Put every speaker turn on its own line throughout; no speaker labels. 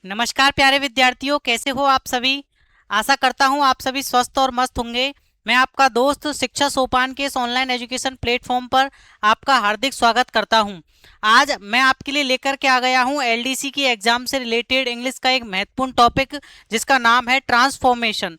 नमस्कार प्यारे विद्यार्थियों, कैसे हो आप सभी। आशा करता हूँ आप सभी स्वस्थ और मस्त होंगे। मैं आपका दोस्त शिक्षा सोपान के इस ऑनलाइन एजुकेशन प्लेटफॉर्म पर आपका हार्दिक स्वागत करता हूँ। आज मैं आपके लिए लेकर के आ गया हूँ एलडीसी की एग्जाम से रिलेटेड इंग्लिश का एक महत्वपूर्ण टॉपिक, जिसका नाम है ट्रांसफॉर्मेशन।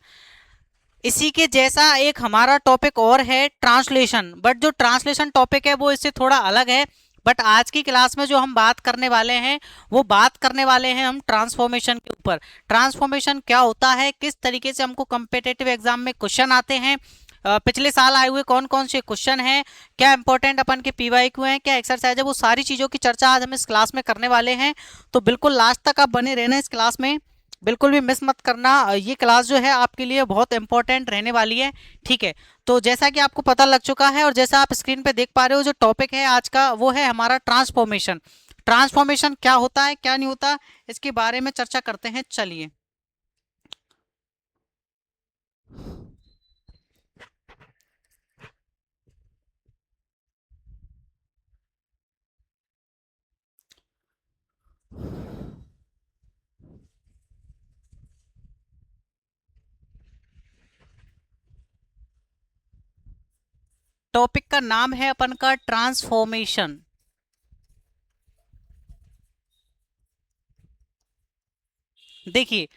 इसी के जैसा एक हमारा टॉपिक और है ट्रांसलेशन, बट जो ट्रांसलेशन टॉपिक है वो इससे थोड़ा अलग है। बट आज की क्लास में जो हम बात करने वाले हैं वो बात करने वाले हैं हम ट्रांसफॉर्मेशन के ऊपर। ट्रांसफॉर्मेशन क्या होता है, किस तरीके से हमको कम्पिटेटिव एग्जाम में क्वेश्चन आते हैं, पिछले साल आए हुए कौन कौन से क्वेश्चन हैं, क्या इंपॉर्टेंट अपन के पीवाईक्यू हैं, क्या एक्सरसाइज है, वो सारी चीज़ों की चर्चा आज हम इस क्लास में करने वाले हैं। तो बिल्कुल लास्ट तक आप बने रहना इस क्लास में, बिल्कुल भी मिस मत करना। ये क्लास जो है आपके लिए बहुत इंपॉर्टेंट रहने वाली है। ठीक है, तो जैसा कि आपको पता लग चुका है और जैसा आप स्क्रीन पे देख पा रहे हो, जो टॉपिक है आज का वो है हमारा ट्रांसफॉर्मेशन। ट्रांसफॉर्मेशन क्या होता है, क्या नहीं होता, इसके बारे में चर्चा करते हैं। चलिए, टॉपिक का नाम है अपन का ट्रांसफॉर्मेशन। देखिए,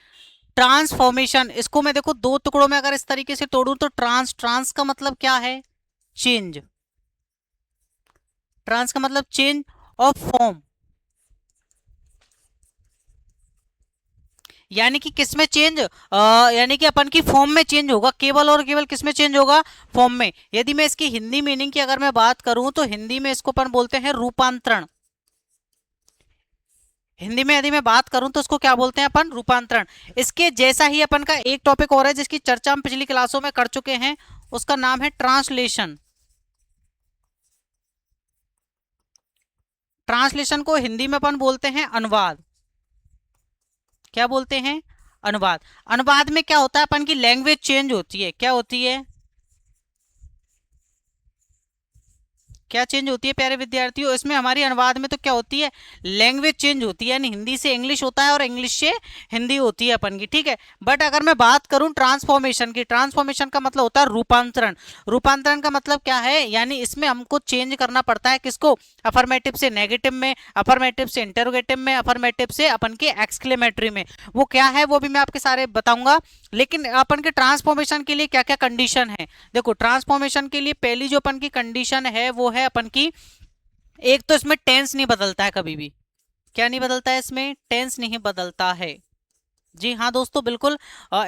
ट्रांसफॉर्मेशन इसको मैं देखो दो टुकड़ों में अगर इस तरीके से तोड़ूं तो ट्रांस ट्रांस का मतलब क्या है, चेंज। ट्रांस का मतलब चेंज ऑफ फॉर्म, यानी कि किस में चेंज, यानी कि अपन की फॉर्म में चेंज होगा, केवल और केवल किस में चेंज होगा, फॉर्म में। यदि मैं इसकी हिंदी मीनिंग की अगर मैं बात करूं तो हिंदी में इसको अपन बोलते हैं रूपांतरण। हिंदी में यदि मैं बात करूं तो इसको क्या बोलते हैं अपन, रूपांतरण। इसके जैसा ही अपन का एक टॉपिक और है जिसकी चर्चा हम पिछली क्लासों में कर चुके हैं, उसका नाम है ट्रांसलेशन। ट्रांसलेशन को हिंदी में अपन बोलते हैं अनुवाद। क्या बोलते हैं, अनुवाद। अनुवाद में क्या होता है, अपन की लैंग्वेज चेंज होती है। क्या होती है, क्या चेंज होती है प्यारे विद्यार्थियों, इसमें हमारी अनुवाद में तो क्या होती है, लैंग्वेज चेंज होती है, यानी हिंदी से इंग्लिश होता है और इंग्लिश से हिंदी होती है अपन की। ठीक है, बट अगर मैं बात करूं ट्रांसफॉर्मेशन की, ट्रांसफॉर्मेशन का मतलब होता है रूपांतरण। रूपांतरण का मतलब क्या है, यानी इसमें हमको चेंज करना पड़ता है किसको, अफर्मेटिव से नेगेटिव में, अफर्मेटिव से इंटरोगेटिव में, अफर्मेटिव से अपन के एक्सक्लेमेटरी में। वो क्या है वो भी मैं आपके सारे बताऊंगा। लेकिन अपन के ट्रांसफॉर्मेशन के लिए क्या क्या कंडीशन है, देखो ट्रांसफॉर्मेशन के लिए पहली जो अपन की कंडीशन है वो है अपन की, एक तो इसमें टेंस नहीं बदलता है कभी भी। क्या नहीं बदलता है, इसमें टेंस नहीं बदलता है। जी हाँ दोस्तों, बिल्कुल।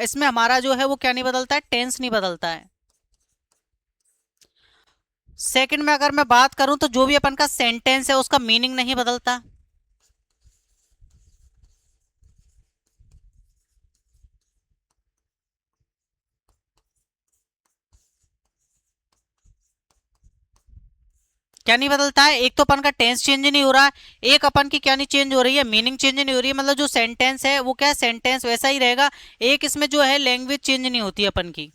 इसमें हमारा जो है वो क्या नहीं बदलता है, टेंस नहीं बदलता है। सेकंड में अगर मैं बात करूं तो जो भी अपन का सेंटेंस है उसका मीनिंग नहीं बदलता। क्या नहीं बदलता है, एक तो अपन का टेंस चेंज नहीं हो रहा है, एक अपन की क्या नहीं चेंज हो रही है, मीनिंग चेंज नहीं हो रही है। मतलब जो सेंटेंस है वो क्या है, सेंटेंस वैसा ही रहेगा। एक इसमें जो है लैंग्वेज चेंज नहीं होती है अपन की।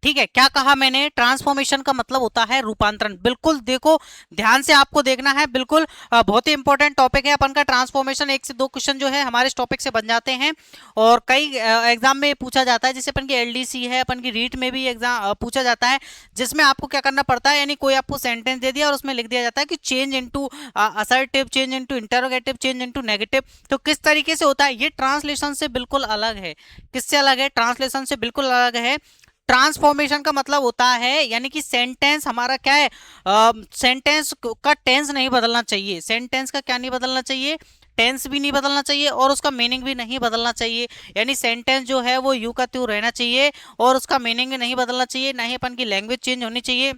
ठीक है, क्या कहा मैंने, ट्रांसफॉर्मेशन का मतलब होता है रूपांतरण। बिल्कुल देखो, ध्यान से आपको देखना है, बिल्कुल बहुत ही इंपॉर्टेंट टॉपिक है अपन का ट्रांसफॉर्मेशन। एक से दो क्वेश्चन जो है हमारे इस टॉपिक से बन जाते हैं और कई एग्जाम में पूछा जाता है, जैसे अपन की एलडीसी है, अपन की रीट में भी एग्जाम पूछा जाता है, जिसमें आपको क्या करना पड़ता है, यानी कोई आपको सेंटेंस दे दिया और उसमें लिख दिया जाता है कि change into assertive, change into interrogative, change into negative. तो किस तरीके से होता है, ये ट्रांसलेशन से बिल्कुल अलग है। किससे अलग है, ट्रांसलेशन से बिल्कुल अलग है। ट्रांसफॉर्मेशन का मतलब होता है, यानी कि सेंटेंस हमारा क्या है, सेंटेंस का टेंस नहीं बदलना चाहिए। सेंटेंस का क्या नहीं बदलना चाहिए, टेंस भी नहीं बदलना चाहिए और उसका मीनिंग भी नहीं बदलना चाहिए। यानी सेंटेंस जो है वो यू का त्यों रहना चाहिए और उसका मीनिंग नहीं बदलना चाहिए, ना ही अपन की लैंग्वेज चेंज होनी चाहिए।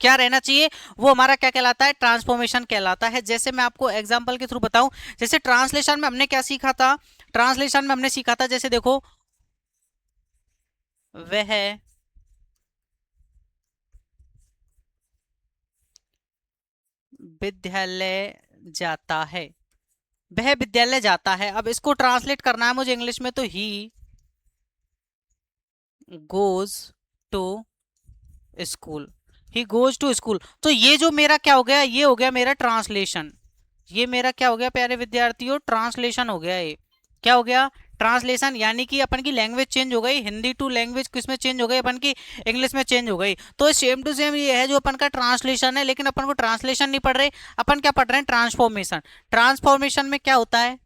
क्या रहना चाहिए, वो हमारा क्या कहलाता है, ट्रांसफॉर्मेशन कहलाता है। जैसे मैं आपको एग्जांपल के थ्रू बताऊं, जैसे ट्रांसलेशन में हमने क्या सीखा था, ट्रांसलेशन में हमने सीखा था, जैसे देखो, वह विद्यालय जाता है, वह विद्यालय जाता है। अब इसको ट्रांसलेट करना है मुझे इंग्लिश में, तो he goes to school, he goes to school. तो ये जो मेरा क्या हो गया, ये हो गया मेरा ट्रांसलेशन। ये मेरा क्या हो गया प्यारे विद्यार्थियों, ट्रांसलेशन हो गया। ये क्या हो गया, ट्रांसलेशन, यानी कि अपन की लैंग्वेज चेंज हो गई, हिंदी टू लैंग्वेज किसमें चेंज हो गई, अपन की इंग्लिश में चेंज हो गई। तो सेम टू सेम ये है जो अपन का ट्रांसलेशन है, लेकिन अपन को ट्रांसलेशन नहीं पढ़ रहे, अपन क्या पढ़ रहे हैं, ट्रांसफॉर्मेशन। ट्रांसफॉर्मेशन में क्या होता है,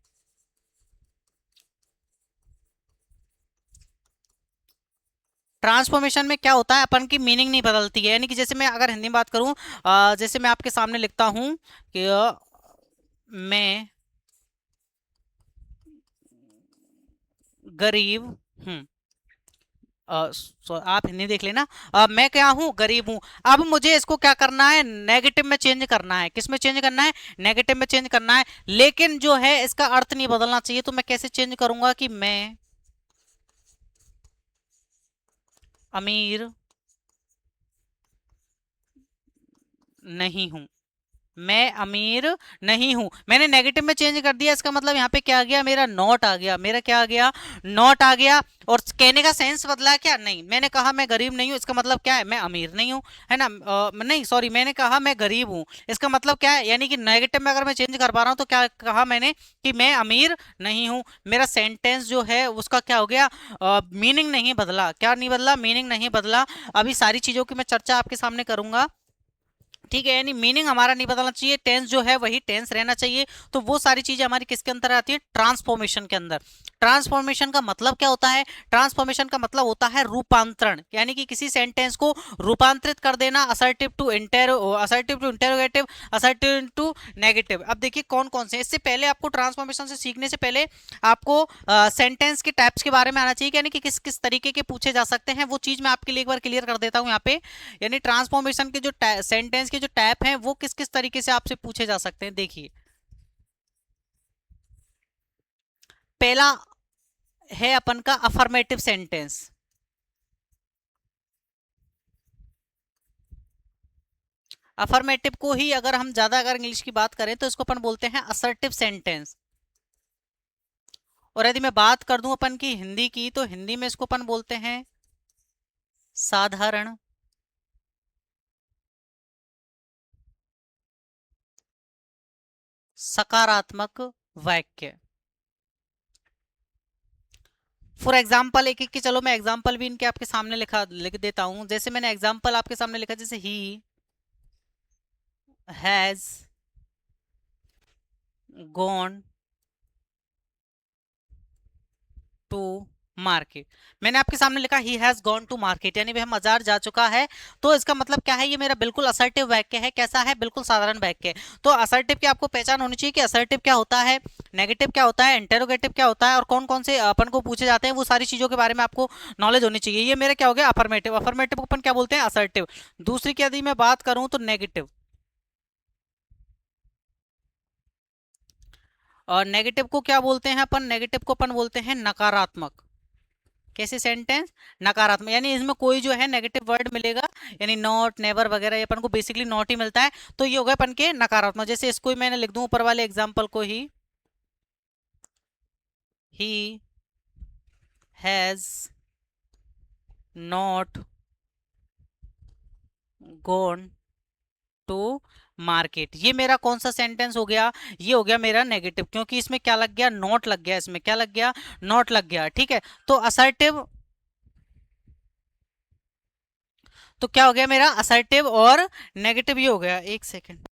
ट्रांसफॉर्मेशन में क्या होता है, अपन की मीनिंग नहीं बदलती है। यानी कि जैसे मैं अगर हिंदी में बात करूं, जैसे मैं आपके सामने लिखता हूं कि मैं गरीब हूं। आप हिंदी देख लेना। मैं क्या हूँ, गरीब हूँ। अब मुझे इसको क्या करना है, नेगेटिव में चेंज करना है। किस में चेंज करना है, नेगेटिव में चेंज करना है। लेकिन जो है इसका अर्थ नहीं बदलना चाहिए। तो मैं कैसे चेंज करूंगा कि मैं अमीर नहीं हूं, मैं अमीर नहीं हूं। मैंने नेगेटिव में चेंज कर दिया, इसका मतलब यहाँ पे क्या आ गया, मेरा नॉट आ गया। मेरा क्या आ गया, नॉट आ गया। और कहने का सेंस बदला है क्या, नहीं। मैंने कहा मैं गरीब नहीं हूं, इसका मतलब क्या है, मैं अमीर नहीं हूं, है ना। नहीं सॉरी, मैंने कहा मैं गरीब हूं, इसका मतलब क्या है, यानी कि नेगेटिव में अगर मैं चेंज कर पा रहा हूं तो क्या कहा मैंने कि मैं अमीर नहीं हूं। मेरा सेंटेंस जो है उसका क्या हो गया, मीनिंग नहीं बदला। क्या नहीं बदला, मीनिंग नहीं बदला। अभी सारी चीजों की मैं चर्चा आपके सामने करूंगा, ठीक है। यानी मीनिंग हमारा नहीं बदलना चाहिए, टेंस जो है वही टेंस रहना चाहिए। तो वो सारी चीजें हमारी किसके अंदर आती है, ट्रांसफॉर्मेशन के अंदर। ट्रांसफॉर्मेशन का मतलब क्या होता है, ट्रांसफॉर्मेशन का मतलब होता है रूपांतरण, यानी कि किसी सेंटेंस को रूपांतरित कर देना, assertive to assertive to interrogative, assertive to negative. अब देखिए कौन कौन से, इससे पहले आपको ट्रांसफॉर्मेशन से सीखने से पहले आपको सेंटेंस के टाइप्स के बारे में आना चाहिए, यानी कि किस किस तरीके के पूछे जा सकते हैं। वो चीज मैं आपके लिए एक बार क्लियर कर देता हूं यहाँ पे। यानी ट्रांसफॉर्मेशन के जो सेंटेंस के जो टाइप हैं वो किस किस तरीके से आपसे पूछे जा सकते हैं, देखिए। पहला है अपन का अफर्मेटिव सेंटेंस। अफर्मेटिव को ही अगर हम ज्यादा अगर इंग्लिश की बात करें तो इसको अपन बोलते हैं असर्टिव सेंटेंस। और यदि मैं बात कर दूं अपन की हिंदी की, तो हिंदी में इसको अपन बोलते हैं साधारण सकारात्मक वाक्य। फॉर एग्जाम्पल एक एक की, चलो मैं एग्जाम्पल भी इनके आपके सामने लिख देता हूं। जैसे मैंने एग्जाम्पल आपके सामने लिखा, जैसे he has gone to market. मैंने आपके सामने लिखा he has gone to market, यानी वह बाजार जा चुका है। तो इसका मतलब क्या है, ये मेरा बिल्कुल असर्टिव वाक्य है। कैसा है, बिल्कुल साधारण वाक्य है। तो असर्टिव की आपको पहचान होनी चाहिए कि असर्टिव क्या होता है, नेगेटिव क्या होता है, इंटेरोगेटिव क्या होता है, और कौन कौन से अपन को पूछे जाते हैं, वो सारी चीजों के बारे में आपको नॉलेज होनी चाहिए। ये मेरा क्या हो गया, अफर्मेटिव। अफर्मेटिव को अपन क्या बोलते हैं, असर्टिव। दूसरी की यदि मैं बात करूं तो नेगेटिव। और नेगेटिव को क्या बोलते हैं अपन, नेगेटिव को अपन बोलते हैं नकारात्मक। कैसे सेंटेंस, नकारात्मक, यानी इसमें कोई जो है नेगेटिव वर्ड मिलेगा, यानी नॉट, नेवर वगैरह, ये अपन को बेसिकली नॉट ही मिलता है। तो ये हो गया अपन के नकारात्मक। जैसे इसको ही मैंने लिख दूं ऊपर वाले एग्जांपल को he has not gone to market. ये मेरा कौन सा सेंटेंस हो गया, ये हो गया मेरा नेगेटिव, क्योंकि इसमें क्या लग गया, नॉट लग गया। इसमें क्या लग गया, नॉट लग गया, ठीक है। तो असर्टिव, तो क्या हो गया मेरा, असर्टिव और नेगेटिव ये हो गया। एक सेकेंड,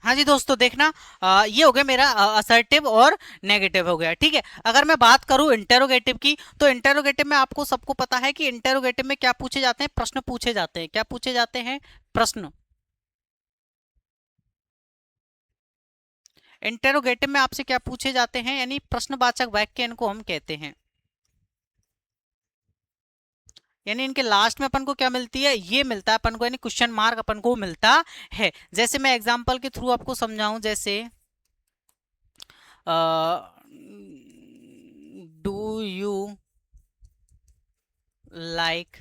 हाँ जी दोस्तों देखना, ये हो गया मेरा असर्टिव और नेगेटिव हो गया, ठीक है। अगर मैं बात करूं इंटेरोगेटिव की, तो इंटेरोगेटिव में आपको सबको पता है कि इंटेरोगेटिव में क्या पूछे जाते हैं, प्रश्न पूछे जाते हैं। क्या पूछे जाते हैं, प्रश्न। इंटेरोगेटिव में आपसे क्या पूछे जाते हैं, यानी प्रश्नवाचक वाक्य इनको हम कहते हैं। यानी इनके लास्ट में अपन को क्या मिलती है, ये मिलता है अपन को, यानी क्वेश्चन मार्क अपन को मिलता है। जैसे मैं एग्जांपल के थ्रू आपको समझाऊं, जैसे यू लाइक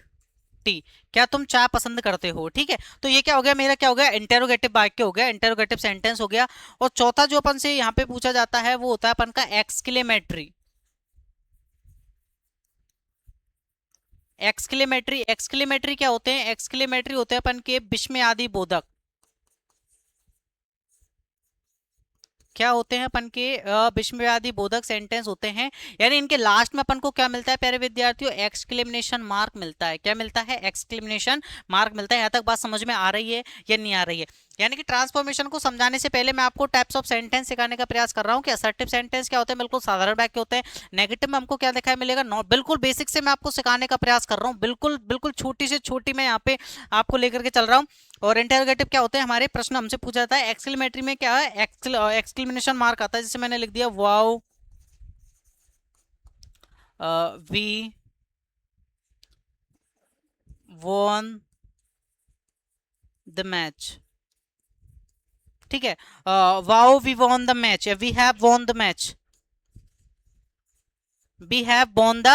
टी, क्या तुम चाय पसंद करते हो। ठीक है, तो ये क्या हो गया, मेरा क्या हो गया, इंटेरोगेटिव वाक्य हो गया, इंटेरोगेटिव सेंटेंस हो गया। और चौथा जो अपन से यहाँ पे पूछा जाता है वो होता है अपन का एक्सक्लेमेटरी। एक्सक्लेमेटरी, एक्सक्लेमेटरी क्या होते हैं, एक्सक्लेमेटरी होते हैं अपन के विस्मयादि बोधक। क्या होते हैं अपन के विस्मयादि बोधक सेंटेंस होते हैं। यानी इनके लास्ट में अपन को क्या मिलता है प्यारे विद्यार्थियों, एक्सक्लेमेशन मार्क मिलता है। क्या मिलता है, एक्सक्लेमेशन मार्क मिलता है। यहाँ तक बात समझ में आ रही है या नहीं आ रही है। यानी कि ट्रांसफॉर्मेशन को समझाने से पहले मैं आपको टाइप्स ऑफ सेंटेंस सिखाने का प्रयास कर रहा हूँ कि असर्टिव सेंटेंस क्या होते हैं, बिल्कुल साधारण वाक्य होते हैं। नेगेटिव में हमको क्या दिखाई मिलेगा, बिल्कुल बेसिक से मैं आपको सिखाने का प्रयास कर रहा हूँ, बिल्कुल बिल्कुल छोटी से छोटी मैं यहाँ पे आपको लेकर के चल रहा हूँ। और इंटरोगेटिव क्या होते हैं, हमारे प्रश्न हमसे पूछा जाता है। एक्सक्लेमेटरी में क्या है, एक्सक्लेमेशन मार्क आता है, जैसे मैंने लिख दिया wow we won the match. ठीक है, wow we won the match, we have won the match, we have won the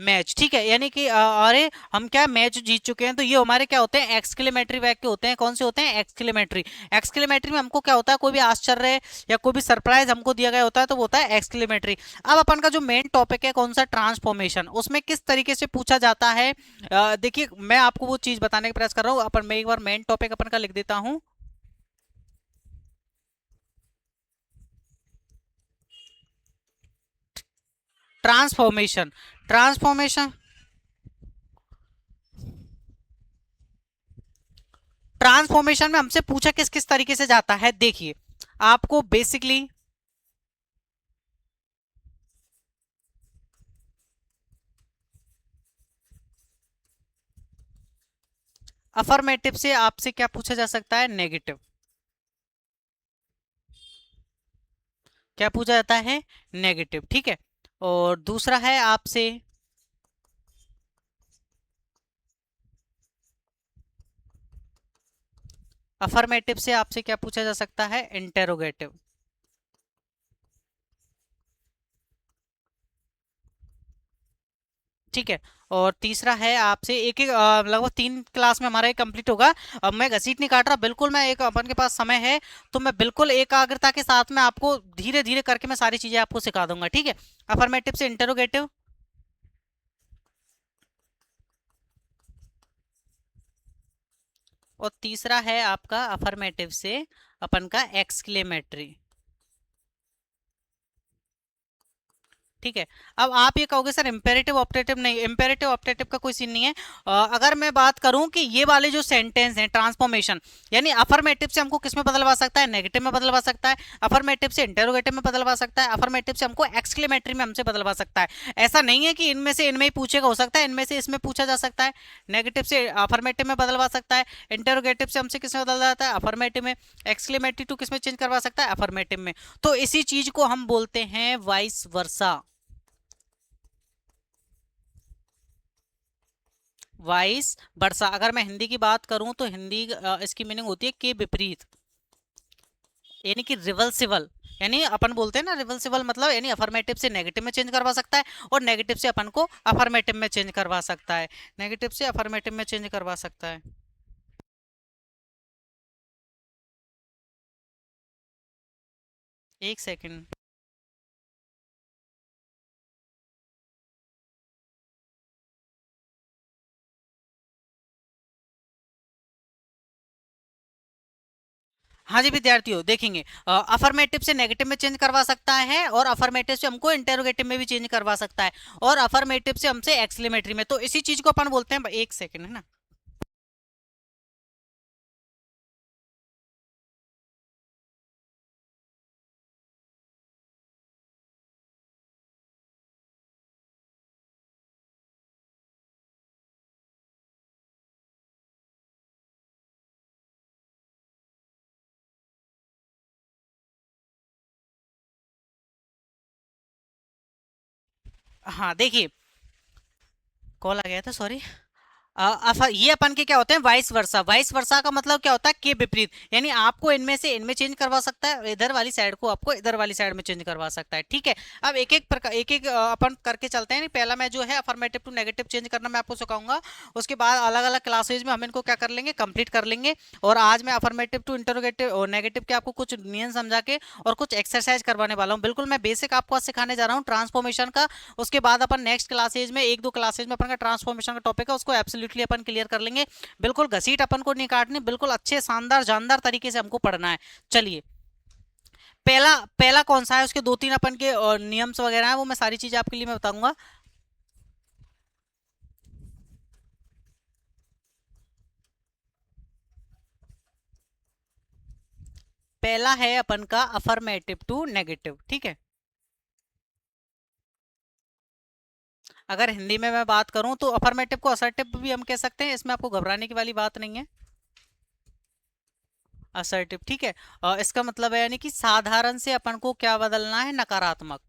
match. ठीक है, यानी कि अरे हम क्या मैच जीत चुके हैं। तो ये हमारे क्या होते हैं, एक्सक्लेमेटरी वाक्य होते हैं। कौन से होते हैं, एक्सक्लेमेटरी। एक्सक्लेमेटरी में हमको क्या होता है, कोई भी आश्चर्य या कोई भी सरप्राइज हमको दिया गया होता है तो वो होता है एक्सक्लेमेटरी। अब अपन का जो मेन टॉपिक है कौन सा, ट्रांसफॉर्मेशन, उसमें किस तरीके से पूछा जाता है। देखिए मैं आपको वो चीज बताने का प्रयास कर रहा हूँ। अपन मैं एक बार मेन टॉपिक अपन का लिख देता हूँ। ट्रांसफॉर्मेशन, ट्रांसफॉर्मेशन, ट्रांसफॉर्मेशन में हमसे पूछा किस किस तरीके से जाता है। देखिए आपको बेसिकली अफर्मेटिव से आपसे क्या पूछा जा सकता है, नेगेटिव। क्या पूछा जाता है, नेगेटिव। ठीक है, और दूसरा है आपसे अफर्मेटिव से आपसे क्या पूछा जा सकता है, इंटेरोगेटिव। ठीक है, और तीसरा है आपसे एक एक लगभग 3 क्लास में हमारा ये कंप्लीट होगा। अब मैं घसीट नहीं काट रहा, बिल्कुल मैं एक अपन के पास समय है तो मैं बिल्कुल एकाग्रता के साथ में आपको धीरे धीरे करके मैं सारी चीजें आपको सिखा दूंगा। ठीक है, अफर्मेटिव से इंटेरोगेटिव, और तीसरा है आपका अफर्मेटिव से अपन का एक्सक्लेमेटरी। ठीक है, अब आप ये कहोगे सर इंपेरेटिव ऑप्टेटिव नहीं, इंपेरेटिव ऑप्टेटिव का कोई सीन नहीं है। अगर मैं बात करूं कि ये वाले जो सेंटेंस हैं ट्रांसफॉर्मेशन, यानी अफर्मेटिव से हमको किस में बदलवा सकता है, नेगेटिव में बदलवा सकता है। अफर्मेटिव से इंटेरोगेटिव में बदलवा सकता है। अफर्मेटिव से हमको एक्सक्लेमेटरी में हमसे बदलवा सकता है। ऐसा नहीं है कि इनमें से इनमें ही पूछेगा, हो सकता है इनमें से इसमें पूछा जा सकता है। नेगेटिव से अफर्मेटिव में बदलवा सकता है। इंटेरोगेटिव से हमसे किस में बदल जाता है, अफर्मेटिव में। एक्सक्लेमेटरी टू किस में चेंज करवा सकता है, अफर्मेटिव में। तो इसी चीज को हम बोलते हैं वाइस वर्सा, वाइस वर्सा। अगर मैं हिंदी की बात करूं तो हिंदी इसकी मीनिंग होती है के विपरीत, यानी कि रिवर्सिबल। यानी अपन बोलते हैं ना रिवर्सिबल, मतलब यानी अफर्मेटिव से नेगेटिव में चेंज करवा सकता है और नेगेटिव से अपन को अफर्मेटिव में चेंज करवा सकता है, नेगेटिव से अफर्मेटिव में चेंज करवा सकता है। एक सेकंड। हाँ जी विद्यार्थियों देखेंगे, अफर्मेटिव से नेगेटिव में चेंज करवा सकता है और अफर्मेटिव से हमको इंटेरोगेटिव में भी चेंज करवा सकता है और अफर्मेटिव से हमसे एक्सक्लेमेटरी में। तो इसी चीज को अपन बोलते हैं, एक सेकंड है ना। हाँ देखिए, कॉल आ गया था, सॉरी। ये अपन के क्या होते हैं, वाइस वर्सा। वाइस वर्सा का मतलब क्या होता है, के विपरीत। यानी आपको इनमें से इनमें चेंज करवा सकता है, इधर वाली साइड को आपको इधर वाली साइड में चेंज करवा सकता है। ठीक है, अब एक एक प्रकार, एक एक अपन करके चलते हैं। पहला मैं जो है अफर्मेटिव टू नेगेटिव चेंज करना मैं आपको सिखाऊंगा। उसके बाद अलग अलग क्लासेज में हम इनको क्या कर लेंगे, कंप्लीट कर लेंगे। और आज मैं अफर्मेटिव टू इंटरोगेटिव और नेगेटिव के आपको कुछ नियम समझा के और कुछ एक्सरसाइज करवाने वाला हूँ। बिल्कुल मैं बेसिक आपको आज सिखाने जा रहा हूँ ट्रांसफॉर्मेशन का। उसके बाद अपन नेक्स्ट क्लासेज में, एक दो क्लासेज में अपन का ट्रांसफॉर्मेशन का टॉपिक है, उसको एब्सोल्युटली अपन क्लियर कर लेंगे। बिल्कुल घसीट अपन को नहीं काटनी, बिल्कुल अच्छे शानदार जानदार तरीके से हमको पढ़ना है। चलिए, पहला पहला कौन सा है, उसके दो तीन अपन के नियम्स वगैरह हैं, वो मैं सारी चीजें आपके लिए मैं बताऊंगा। पहला है अपन का अफर्मेटिव टू नेगेटिव। ठीक है, अगर हिंदी में मैं बात करूं तो अफर्मेटिव को असर्टिव भी हम कह सकते हैं, इसमें आपको घबराने की वाली बात नहीं है। असर्टिव, ठीक है। इसका मतलब है यानी कि साधारण से अपन को क्या बदलना है, नकारात्मक।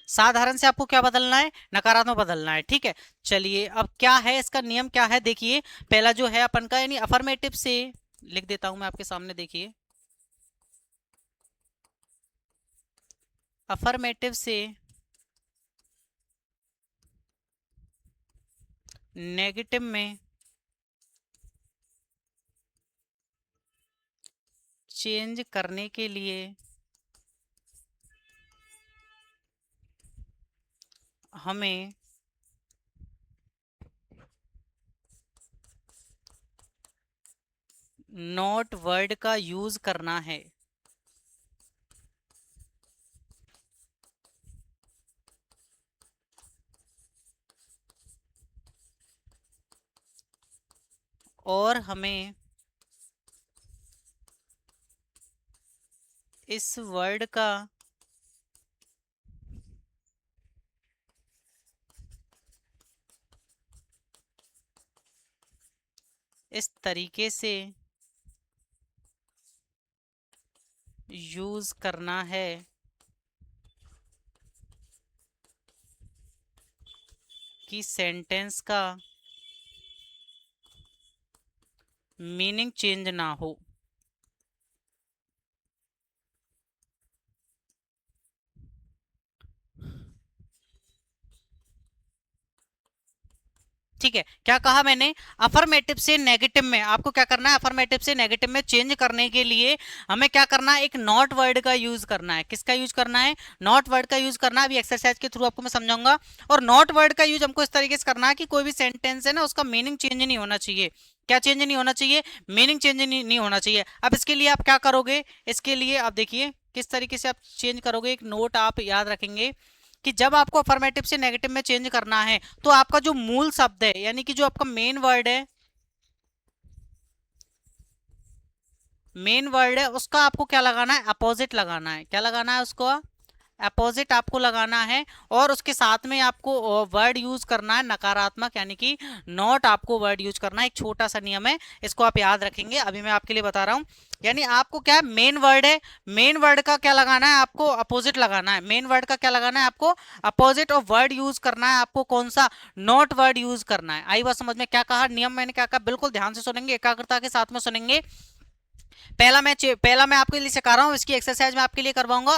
साधारण से आपको क्या बदलना है, नकारात्मक बदलना है। ठीक है, चलिए अब क्या है इसका नियम, क्या है देखिए। पहला जो है अपन का, यानी अफर्मेटिव से, लिख देता हूं मैं आपके सामने, देखिए। अफर्मेटिव से नेगेटिव में चेंज करने के लिए हमें नॉट वर्ड का यूज करना है। और हमें इस वर्ड का इस तरीके से यूज करना है कि सेंटेंस का मीनिंग चेंज ना हो। ठीक है, क्या कहा मैंने, अफर्मेटिव से नेगेटिव में आपको क्या करना है, अफर्मेटिव से नेगेटिव में चेंज करने के लिए हमें क्या करना है, एक नॉट वर्ड का यूज करना है। किसका यूज करना है, नॉट वर्ड का यूज करना है। अभी एक्सरसाइज के थ्रू आपको मैं समझाऊंगा। और नॉट वर्ड का यूज हमको इस तरीके से करना है कि कोई भी सेंटेंस है ना, उसका मीनिंग चेंज नहीं होना चाहिए। क्या चेंज नहीं होना चाहिए, मीनिंग चेंज नहीं होना चाहिए। अब इसके लिए आप क्या करोगे, इसके लिए आप देखिए किस तरीके से आप चेंज करोगे। एक नोट आप याद रखेंगे कि जब आपको अफर्मेटिव से नेगेटिव में चेंज करना है, तो आपका जो मूल शब्द है, यानी कि जो आपका मेन वर्ड है, उसका आपको क्या लगाना है, अपोजिट लगाना है। क्या लगाना है उसको, अपोजिट आपको लगाना है। और उसके साथ में आपको वर्ड यूज करना है नकारात्मक, यानी कि नॉट आपको वर्ड यूज करना है। एक छोटा सा नियम है, इसको आप याद रखेंगे। अभी मैं आपके लिए बता रहा हूं। यानी आपको क्या है, मेन वर्ड है, मेन वर्ड का क्या लगाना है, आपको अपोजिट लगाना है। मेन वर्ड का क्या लगाना है आपको, अपोजिट। और वर्ड यूज करना है आपको कौन सा, नॉट वर्ड यूज करना है। आई बात समझ में, क्या कहा नियम मैंने, क्या कहा, बिल्कुल ध्यान से सुनेंगे, एकाग्रता के साथ में सुनेंगे। पहला मैं आपके लिए सिखा रहा हूँ, इसकी एक्सरसाइज मैं आपके लिए करवाऊंगा।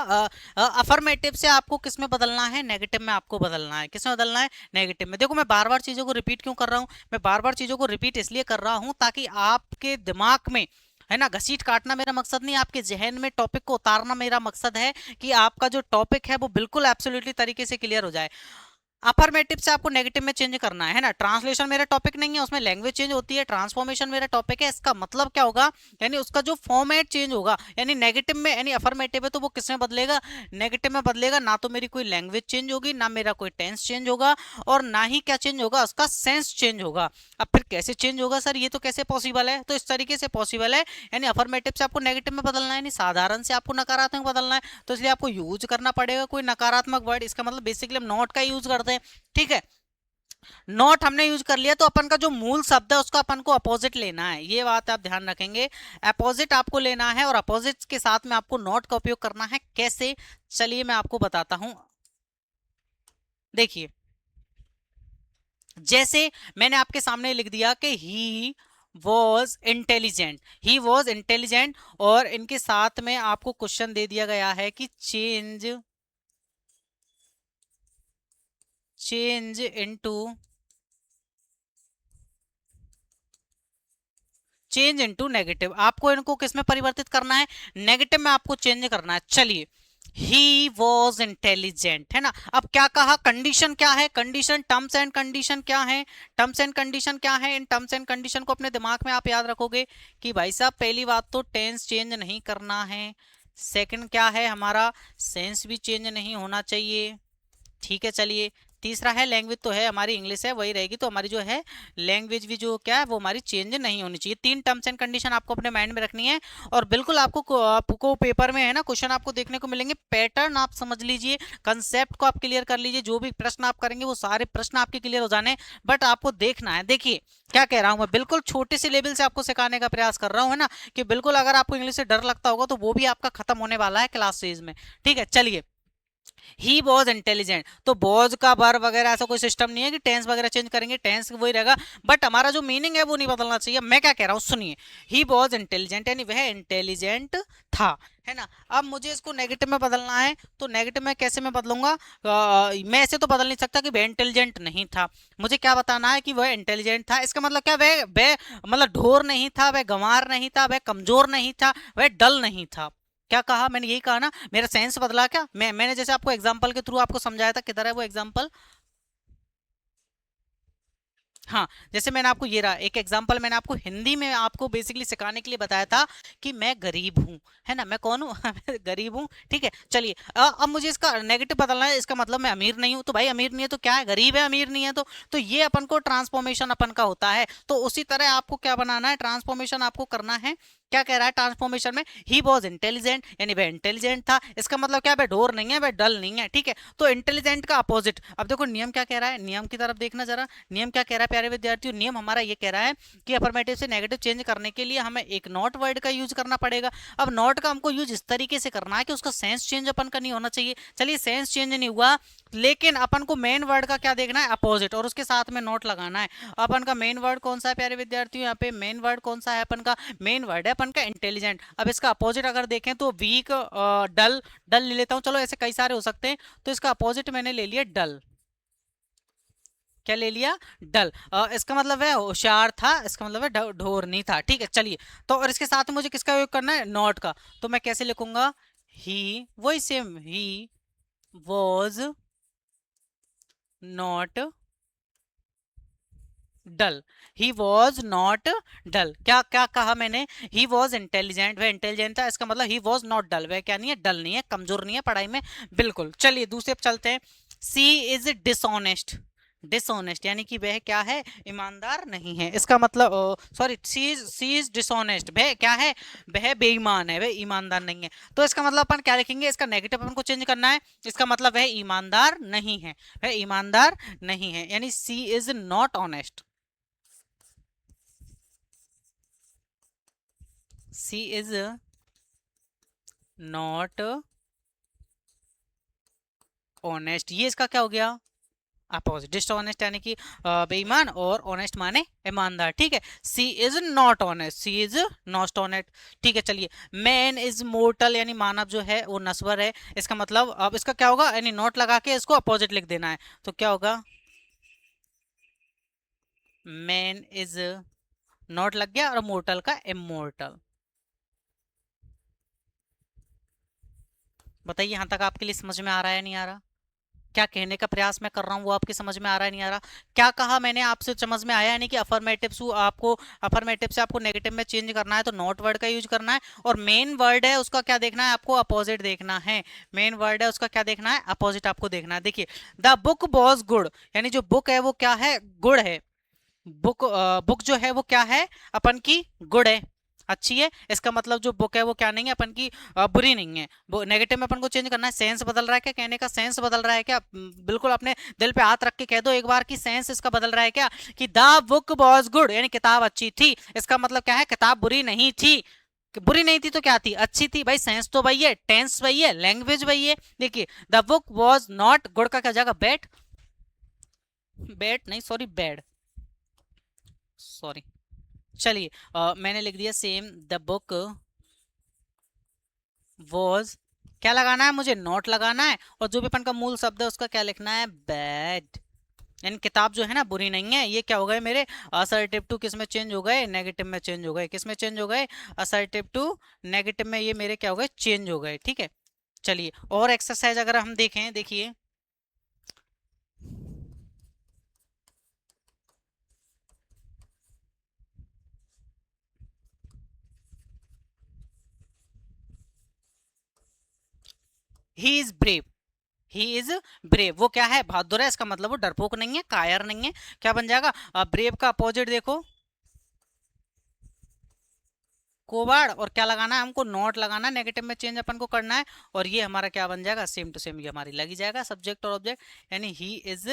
अफर्मेटिव से आपको किस में बदलना है, नेगेटिव में आपको बदलना है। किस में बदलना है, नेगेटिव में। देखो मैं बार बार चीजों को रिपीट क्यों कर रहा हूँ, मैं बार बार चीजों को रिपीट इसलिए कर रहा हूँ ताकि आपके दिमाग में, है ना, घसीट काटना मेरा मकसद नहीं, आपके जहन में टॉपिक को उतारना मेरा मकसद है, कि आपका जो टॉपिक है वो बिल्कुल एब्सोल्युटली तरीके से क्लियर हो जाए। अफर्मेटिव से आपको नेगेटिव में चेंज करना है ना। ट्रांसलेशन मेरा टॉपिक नहीं है, उसमें लैंग्वेज चेंज होती है। ट्रांसफॉर्मेशन मेरा टॉपिक है। इसका मतलब क्या होगा, यानी उसका जो फॉर्मेट चेंज होगा। यानी नेगेटिव में, यानी अफर्मेटिव है तो वो किस में बदलेगा, नेगेटिव में बदलेगा। ना तो मेरी कोई लैंग्वेज चेंज होगी, ना मेरा कोई टेंस चेंज होगा, और ना ही क्या चेंज होगा, उसका सेंस चेंज होगा। अब फिर कैसे चेंज होगा सर, ये तो कैसे पॉसिबल है, तो इस तरीके से पॉसिबल है। यानी अफर्मेटिव से आपको नेगेटिव में बदलना है, यानी साधारण से आपको नकारात्मक बदलना है, तो इसलिए आपको यूज करना पड़ेगा कोई नकारात्मक वर्ड। इसका मतलब बेसिकली हम नॉट का यूज करते हैं। ठीक है, नॉट हमने यूज कर लिया तो अपन का जो मूल शब्द है उसका अपन को अपोजिट लेना है, ये बात आप ध्यान रखेंगे। अपोजिट आपको लेना है और अपोजिट के साथ में आपको नॉट का उपयोग करना है। कैसे, चलिए मैं आपको बताता हूं। देखिए, जैसे मैंने आपके सामने लिख दिया कि ही was intelligent, he was intelligent, और इनके साथ में आपको क्वेश्चन दे दिया गया है कि change into, change into negative. आपको इनको किस में परिवर्तित करना है, नेगेटिव में आपको चेंज करना है। चलिए, ही वॉज इंटेलिजेंट, है ना। अब क्या कहा, कंडीशन क्या है, कंडीशन, टर्म्स एंड कंडीशन क्या है, टर्म्स एंड कंडीशन क्या है। इन टर्म्स एंड कंडीशन को अपने दिमाग में आप याद रखोगे कि भाई साहब पहली बात तो टेंस चेंज नहीं करना है, सेकंड क्या है हमारा, सेंस भी चेंज नहीं होना चाहिए, ठीक है। चलिए, तीसरा है लैंग्वेज, तो है हमारी इंग्लिश है वही रहेगी, तो हमारी जो है लैंग्वेज भी जो क्या है वो हमारी चेंज नहीं होनी चाहिए। तीन टर्म्स एंड कंडीशन आपको अपने माइंड में रखनी है। और बिल्कुल आपको पेपर में है ना क्वेश्चन आपको देखने को मिलेंगे, पैटर्न आप समझ लीजिए, कंसेप्ट को आप क्लियर कर लीजिए, जो भी प्रश्न आप करेंगे वो सारे प्रश्न आपके क्लियर हो जाने। बट आपको देखना है, देखिए क्या कह रहा हूं मैं, बिल्कुल छोटे से लेवल से आपको सिखाने का प्रयास कर रहा हूं, है ना, कि बिल्कुल अगर आपको इंग्लिश से डर लगता होगा तो वो भी आपका खत्म होने वाला है क्लास सीरीज में, ठीक है। चलिए, ही वॉज इंटेलिजेंट, तो वॉज का वर्ब वगैरह ऐसा कोई सिस्टम नहीं है कि टेंस वगैरह चेंज करेंगे, टेंस वही रहेगा, बट हमारा जो मीनिंग है वो नहीं बदलना चाहिए। मैं क्या कह रहा हूँ सुनिए, ही वॉज इंटेलिजेंट यानी वह इंटेलिजेंट था, है ना। अब मुझे इसको नेगेटिव में बदलना है, तो नेगेटिव में कैसे मैं बदलूंगा, मैं ऐसे तो बदल नहीं सकता कि वह इंटेलिजेंट नहीं था, मुझे क्या बताना है कि वह इंटेलिजेंट था। इसका मतलब क्या, वह मतलब ढोर नहीं था, वह गंवार नहीं था, वह कमजोर नहीं था, वह डल नहीं था। क्या कहा मैंने, यही कहा ना, मेरा सेंस बदला क्या, मैंने जैसे आपको एग्जांपल के थ्रू आपको समझाया था, किधर है वो एग्जांपल। हाँ, जैसे मैंने आपको ये रहा एक एग्जांपल, मैंने आपको हिंदी में आपको बेसिकली सिखाने के लिए बताया था कि मैं गरीब हूँ, है ना, मैं कौन हूँ मैं गरीब हूँ, ठीक है। चलिए, अब मुझे इसका नेगेटिव बदलना है, इसका मतलब मैं अमीर नहीं हूँ, तो भाई अमीर नहीं है तो क्या है, गरीब है, अमीर नहीं है तो ये अपन को ट्रांसफॉर्मेशन अपन का होता है। तो उसी तरह आपको क्या बनाना है, ट्रांसफॉर्मेशन आपको करना है। क्या कह रहा है ट्रांसफॉर्मेशन में, ही वॉज इंटेलिजेंट यानी वह इंटेलिजेंट था, इसका मतलब क्या, वह ढोर नहीं है, वह डल नहीं है, ठीक है। तो इंटेलिजेंट का अपोजिट, अब देखो नियम क्या कह रहा है, नियम की तरफ देखना जरा, नियम क्या कह रहा है प्यारे विद्यार्थियों, नियम हमारा ये कह रहा है कि अफर्मेटिव से नेगेटिव चेंज करने के लिए हमें एक नॉट वर्ड का यूज करना पड़ेगा। अब नॉट का हमको यूज इस तरीके से करना है कि उसका सेंस चेंज अपन का नहीं होना चाहिए। चलिए, सेंस चेंज नहीं हुआ, लेकिन अपन को मेन वर्ड का क्या देखना है, अपोजिट, और उसके साथ में नोट लगाना है। अपन का मेन वर्ड कौन सा है प्यारे विद्यार्थियों, यहाँ पे मेन वर्ड कौन सा है अपन का, मेन वर्ड है अपन का इंटेलिजेंट। अब इसका अपोजिट अगर देखें तो वीक, डल, डल ले लेता हूँ, चलो ऐसे कई सारे हो सकते हैं, तो इसका अपोजिट मैंने ले लिया डल। क्या ले लिया, डल। इसका मतलब है होशियार था, इसका मतलब है ढोर नहीं था, ठीक है। चलिए, तो और इसके साथ में मुझे किसका उपयोग करना है, नॉट का, तो मैं कैसे लिखूंगा, ही, वही same, he was not dull, he was not dull. क्या क्या कहा मैंने, ही वॉज इंटेलिजेंट, वह इंटेलिजेंट था, इसका मतलब ही वॉज नॉट डल, वह क्या नहीं है, डल नहीं है, कमजोर नहीं है पढ़ाई में, बिल्कुल। चलिए दूसरे पे चलते हैं, सी इज डिसऑनेस्ट, डिसऑनेस्ट यानी कि वह क्या है, ईमानदार नहीं है, इसका मतलब, सॉरी, सी इज डिसऑनेस्ट, वह क्या है, वह बेईमान है, वह ईमानदार नहीं है। तो इसका मतलब अपन क्या लिखेंगे, इसका नेगेटिव अपन को चेंज करना है, इसका मतलब वह ईमानदार नहीं है, वह ईमानदार नहीं है, यानी she is not honest, she is not honest, ये इसका क्या हो गया, अपोजिट, डिसऑनेस्ट यानी कि बेईमान, और ऑनेस्ट माने ईमानदार, ठीक है। सी is not honest, she is not honest, ठीक है। चलिए, मैन इज मोर्टल यानी मानव जो है वो नश्वर है, इसका मतलब अब इसका क्या होगा, यानी नॉट लगा के इसको अपोजिट लिख देना है, तो क्या होगा, मैन इज, नॉट लग गया, और मोर्टल का इमोर्टल। बताइए यहाँ तक आपके लिए समझ में आ रहा है नहीं आ रहा, क्या कहने का प्रयास मैं कर रहा हूँ वो आपके समझ में आ रहा है नहीं आ रहा, क्या कहा मैंने आपसे समझ में आया, नहीं कि अफर्मेटिव आपको, अफर्मेटिव से आपको नेगेटिव में चेंज करना है तो नॉट वर्ड का यूज करना है, और मेन वर्ड है उसका क्या देखना है, आपको अपोजिट देखना है, मेन वर्ड है उसका क्या देखना है, अपोजिट आपको देखना है। देखिए, द बुक वॉज गुड यानी जो बुक है वो क्या है, गुड है, बुक, बुक जो है वो क्या है अपन की, गुड है। अच्छी है, इसका मतलब जो बुक है वो क्या नहीं है अपन की, बुरी नहीं है। वो नेगेटिव में अपन को चेंज करना है, सेंस बदल रहा है क्या, कहने का सेंस बदल रहा है क्या, बिल्कुल अपने दिल पे हाथ रख के कह दो एक बार कि सेंस इसका बदल रहा है क्या, कि द बुक वॉज गुड, यानी किताब अच्छी थी। इसका मतलब क्या है, किताब बुरी नहीं थी। बुरी नहीं थी तो क्या थी, अच्छी थी। भाई सेंस तो वही है, टेंस वही है, लैंग्वेज वही है। देखिए the book was not good का क्या जाएगा, बैड, बैड नहीं सॉरी बैड, सॉरी। चलिए मैंने लिख दिया सेम, द बुक वॉज, क्या लगाना है मुझे, नॉट लगाना है, और जो भी अपन का मूल शब्द है उसका क्या लिखना है, बैड। यानी किताब जो है ना बुरी नहीं है। ये क्या हो गए मेरे, असर्टिव टू किस में चेंज हो गए, नेगेटिव में चेंज हो गए। किस में चेंज हो गए, असर्टिव टू नेगेटिव में, ये मेरे क्या हो गए, चेंज हो गए। ठीक है, चलिए और एक्सरसाइज अगर हम देखें, देखिए he is brave, he is brave, वो क्या है, बहादुर है। इसका मतलब वो डरपोक नहीं है, कायर नहीं है। क्या बन जाएगा, ब्रेव का अपोजिट देखो, कोवाड़। और क्या लगाना है हमको, नॉट लगाना है, नेगेटिव में चेंज अपन को करना है। और ये हमारा क्या बन जाएगा, सेम टू सेम ये हमारी लगी जाएगा, सब्जेक्ट और ऑब्जेक्ट, यानी ही इज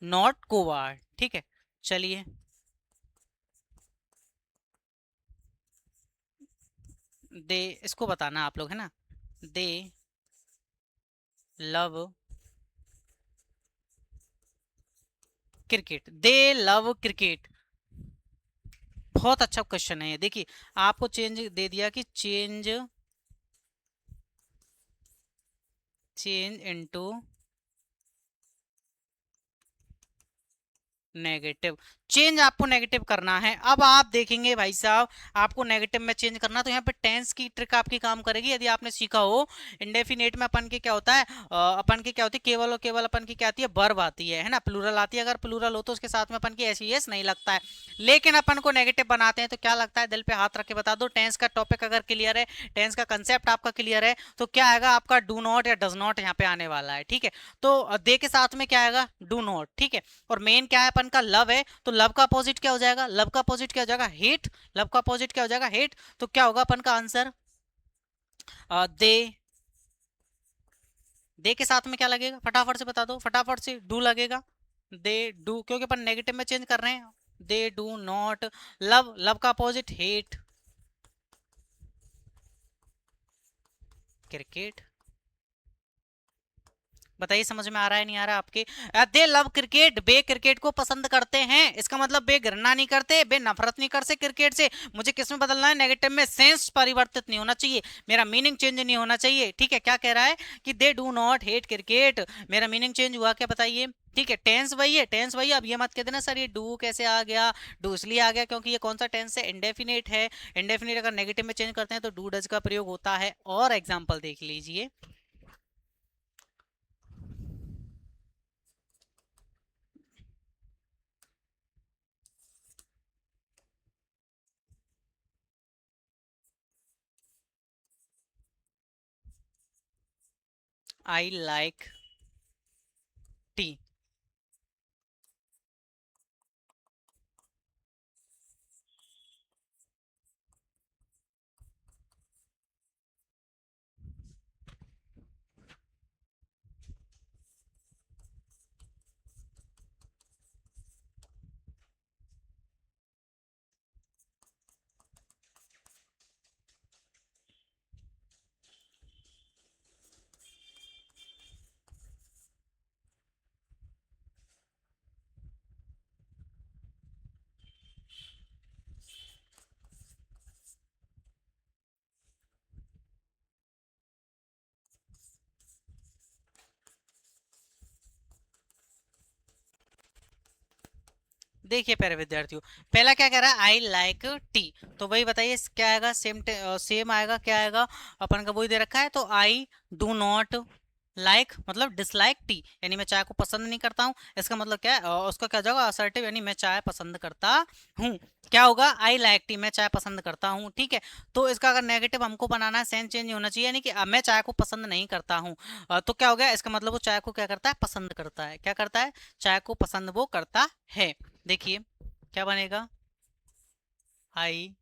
नॉट कोवाड़। ठीक है, चलिए दे, इसको बताना आप लोग है ना, दे लव क्रिकेट, दे लव क्रिकेट। बहुत अच्छा क्वेश्चन है ये। देखिए आपको चेंज दे दिया कि change, change into negative, change आपको नेगेटिव करना है। अब आप देखेंगे भाई साहब, आपको नेगेटिव में चेंज करना, तो यहाँ पे टेंस की ट्रिक आपकी काम करेगी। यदि आपने सीखा हो, इंडेफिनेट में अपन के क्या होता है, अपन की क्या होती है, केवल और केवल अपन की क्या आती है, वर्ब आती है ना, प्लूरल आती है। अगर प्लूरल हो तो उसके साथ में अपन की एस एस नहीं लगता है। लेकिन अपन को नेगेटिव बनाते हैं तो क्या लगता है, दिल पे हाथ रख के बता दो, टेंस का टॉपिक अगर क्लियर है, टेंस का कंसेप्ट आपका क्लियर है, तो क्या आएगा आपका, डू नॉट या डज नॉट यहाँ पे आने वाला है। ठीक है, तो दे के साथ में क्या आएगा, डू नॉट। ठीक है, और मेन क्या है अपन का, लव है, तो लव का अपोजिट क्या हो जाएगा, लव का अपोजिट क्या हो जाएगा, हेट। लव का अपोजिट क्या हो जाएगा, हेट। तो क्या होगा अपन का आंसर, दे, दे के साथ में क्या लगेगा, फटाफट से बता दो, फटाफट से, डू लगेगा। दे डू, क्योंकि अपन नेगेटिव में चेंज कर रहे हैं, they do not love, love का अपोजिट हेट, क्रिकेट। बताइए समझ में आ रहा है नहीं आ रहा आपके, दे लव क्रिकेट, बे क्रिकेट को पसंद करते हैं। इसका मतलब बे घृणा नहीं करते, बे नफरत नहीं करते क्रिकेट से। मुझे किस में बदलना है, नेगेटिव में। सेंस परिवर्तित नहीं होना चाहिए, मेरा मीनिंग चेंज नहीं होना चाहिए। ठीक है, क्या कह रहा है कि they do not hate cricket, मेरा मीनिंग चेंज हुआ क्या, बताइए। ठीक है, टेंस वही है, टेंस वही है। अब ये मत कह देना सर ये डू कैसे आ गया, डू इसलिए आ गया क्योंकि ये कौन सा टेंस है, इंडेफिनेट है। इंडेफिनेट अगर नेगेटिव में चेंज करते हैं तो डू डज का प्रयोग होता है। और एग्जाम्पल देख लीजिए, आई लाइक टी। देखिए प्यारे विद्यार्थियों, पहला क्या कह रहा है, आई लाइक टी, तो वही बताइए क्या आएगा, सेम सेम आएगा, क्या आएगा, अपन का वही दे रखा है। तो आई डू नॉट लाइक मतलब डिसलाइक टी, यानी मैं चाय को पसंद नहीं करता हूँ। इसका मतलब क्या है, उसका क्या जाएगा, असर्टिव, यानी मैं चाय पसंद करता हूँ। क्या होगा, आई लाइक टी, मैं चाय पसंद करता हूँ। ठीक है, तो इसका अगर नेगेटिव हमको बनाना है, सेंस चेंज होना चाहिए, यानी कि मैं चाय को पसंद नहीं करता हूँ। तो क्या हो गया, इसका मतलब वो चाय को क्या करता है, पसंद करता है। क्या करता है, चाय को पसंद वो करता है। देखिए क्या बनेगा, I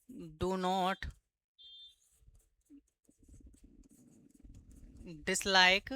do not dislike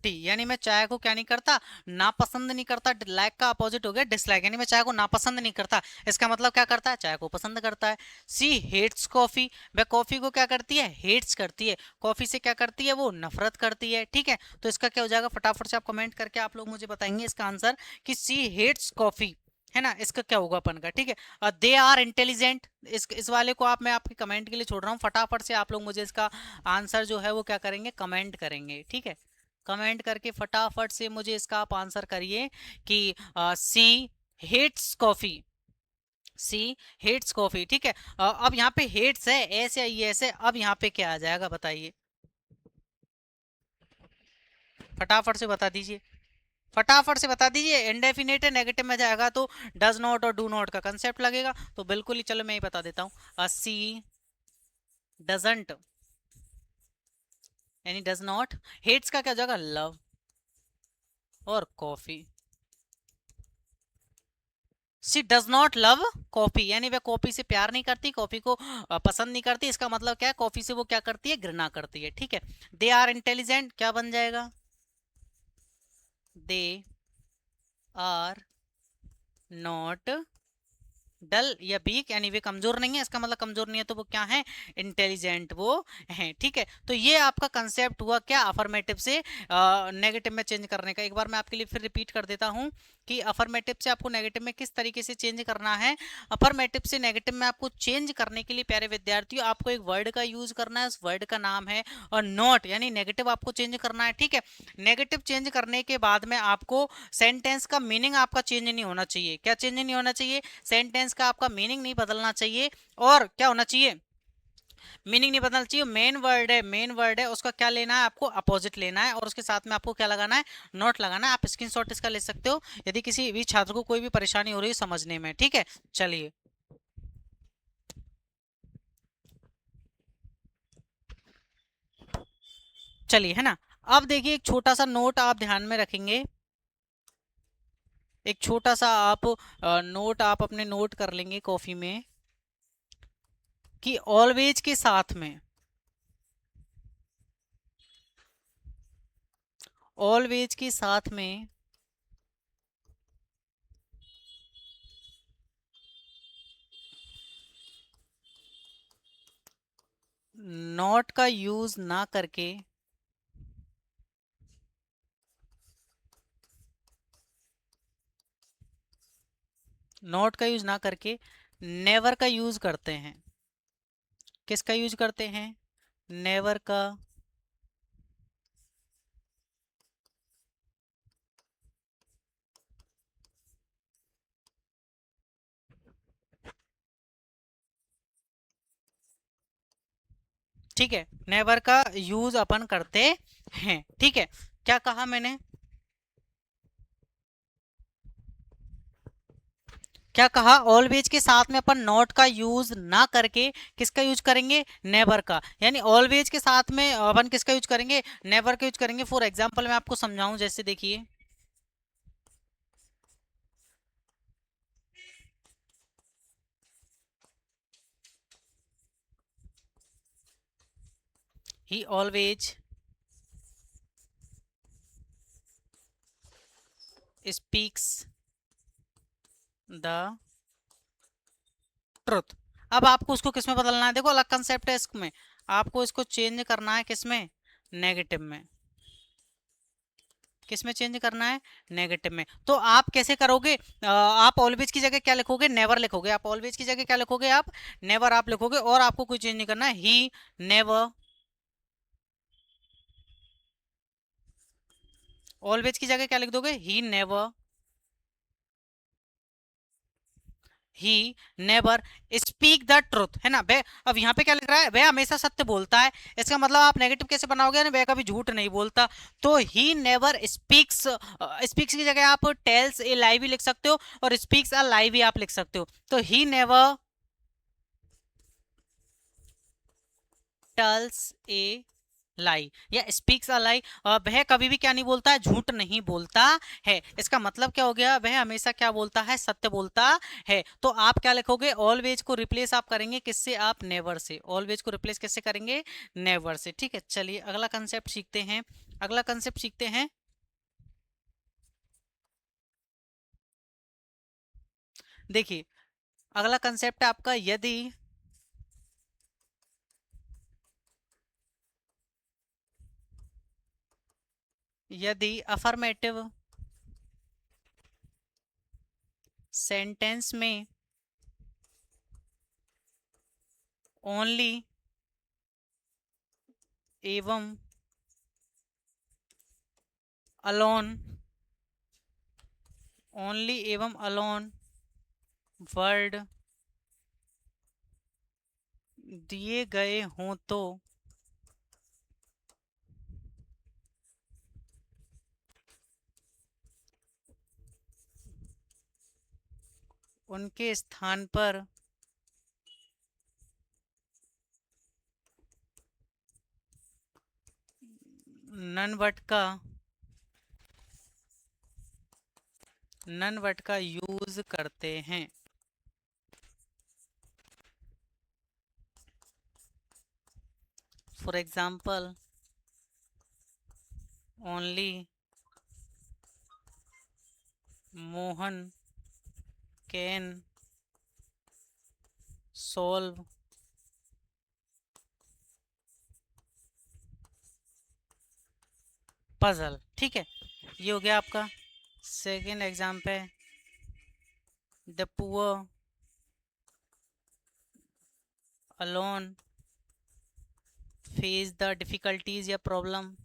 T, यानी मैं चाय को क्या नहीं करता, नापसंद नहीं करता। लाइक का अपोजिट हो गया डिसलाइक, यानी मैं चाय को नापसंद नहीं करता, इसका मतलब क्या करता है, चाय को पसंद करता है। सी हेट्स कॉफी, वह कॉफी को क्या करती है, हेट्स करती है, कॉफी से क्या करती है, वो नफरत करती है। ठीक है, तो इसका क्या हो जाएगा, फटाफट से आप कमेंट करके आप लोग मुझे बताएंगे इसका आंसर कि सी हेट्स कॉफी, है ना, इसका क्या होगा अपन का। ठीक है, दे आर इंटेलिजेंट, इस वाले को आप, मैं आपके कमेंट के लिए छोड़ रहा हूँ, फटाफट से आप लोग मुझे इसका आंसर जो है वो क्या करेंगे, कमेंट करेंगे। ठीक है, कमेंट करके फटाफट से मुझे इसका आप आंसर करिए कि सी हेट्स कॉफी, सी हेट्स कॉफी। ठीक है, अब यहाँ पे हेट्स है, एस या ई एस है, अब यहाँ पे क्या आ जाएगा बताइए, फटाफट से बता दीजिए, फटाफट से बता दीजिए। इंडेफिनेट है, नेगेटिव में जाएगा तो डज नॉट और डू नॉट का कंसेप्ट लगेगा, तो बिल्कुल ही, चलो मैं ही बता देता हूँ, सी डजंट यानी डज नॉट, हेट्स का क्या हो जाएगा, लव और coffee. She does not love coffee, यानी वह कॉफी से प्यार नहीं करती, कॉफी को पसंद नहीं करती, इसका मतलब क्या है, कॉफी से वो क्या करती है, घृणा करती है। ठीक है, दे आर इंटेलिजेंट क्या बन जाएगा, दे आर नॉट डल या वीक, यानी वे कमजोर नहीं है, इसका मतलब कमजोर नहीं है तो वो क्या है, इंटेलिजेंट वो है। ठीक है, तो ये आपका कंसेप्ट हुआ क्या, अफर्मेटिव से नेगेटिव में चेंज करने का। एक बार मैं आपके लिए फिर रिपीट कर देता हूं कि अफर्मेटिव से आपको नेगेटिव में किस तरीके से चेंज करना है। अफर्मेटिव से नेगेटिव में आपको चेंज करने के लिए प्यारे विद्यार्थियों, आपको एक वर्ड का यूज करना है, उस वर्ड का नाम है और नॉट, यानी नेगेटिव आपको चेंज करना है। ठीक है, नेगेटिव चेंज करने के बाद में आपको सेंटेंस का मीनिंग आपका चेंज नहीं होना चाहिए। क्या चेंज नहीं होना चाहिए, सेंटेंस का आपका मीनिंग नहीं बदलना चाहिए, और क्या होना चाहिए, मीनिंग नहीं बदलना चाहिए। मेन वर्ड है, मेन वर्ड है, उसका क्या लेना है, आपको अपोजिट लेना है, और उसके साथ में आपको क्या लगाना है, नोट लगाना है। आप स्क्रीनशॉट इसका ले सकते हो यदि किसी भी छात्र को कोई भी परेशानी हो रही है समझने में। ठीक है, चलिए, चलिए, है ना। अब देखिए, एक छोटा सा नोट आप ध्यान में रखेंगे, एक छोटा सा आप नोट आप अपने नोट कर लेंगे कॉफी में, कि ऑलवेज के साथ में, ऑलवेज के साथ में नॉट का यूज ना करके, नॉट का यूज ना करके नेवर का यूज करते हैं। किसका यूज करते हैं, नेवर का। ठीक है, नेवर का यूज अपन करते हैं। ठीक है, क्या कहा मैंने, क्या कहा, ऑलवेज के साथ में अपन नॉट का यूज ना करके किसका यूज करेंगे, नेवर का, यानी ऑलवेज के साथ में अपन किसका यूज करेंगे, नेवर का यूज करेंगे। फॉर एग्जांपल मैं आपको समझाऊं, जैसे देखिए, ही ऑलवेज स्पीक्स द ट्रुथ। अब आपको उसको किस में बदलना है, देखो अलग कंसेप्ट है इसमें, आपको इसको चेंज करना है किसमें, नेगेटिव में। किस में चेंज करना है, नेगेटिव में। तो आप कैसे करोगे, आप ऑलवेज की जगह क्या लिखोगे, नेवर लिखोगे। आप ऑलवेज की जगह क्या लिखोगे, आप नेवर आप लिखोगे, और आपको कोई चेंज नहीं करना है, ही नेवर, ऑलवेज की जगह क्या लिख दोगे, he never, he never speak the truth, है ना। वे, अब यहाँ पे क्या लिख रहा है, वह हमेशा सत्य बोलता है, इसका मतलब आप नेगेटिव कैसे बनाओगे, ना वह कभी झूठ नहीं बोलता। तो ही नेवर स्पीक्स, स्पीक्स की जगह आप टेल्स ए लाई भी लिख सकते हो, और स्पीक्स अ लाई भी आप लिख सकते हो। तो ही नेवर टेल्स ए लाई या स्पीक्स अ लाई, वह कभी भी क्या नहीं बोलता है, झूठ नहीं बोलता है। इसका मतलब क्या हो गया, वह हमेशा क्या बोलता है, सत्य बोलता है। तो आप क्या लिखोगे, ऑलवेज को रिप्लेस आप करेंगे किससे, आप नेवर से। ऑलवेज को रिप्लेस किससे करेंगे, नेवर से। ठीक है, चलिए अगला कंसेप्ट सीखते हैं। अगला कंसेप्ट सीखते हैं। देखिए अगला कंसेप्ट है आपका, यदि अफर्मेटिव सेंटेंस में ओनली एवं अलोन, ओनली एवं अलोन वर्ड दिए गए हों तो उनके स्थान पर नन वर्ड का यूज करते हैं। For example, only Mohan can solve puzzle. ठीक है, ये हो गया आपका second example. The poor alone face the difficulties या प्रॉब्लम।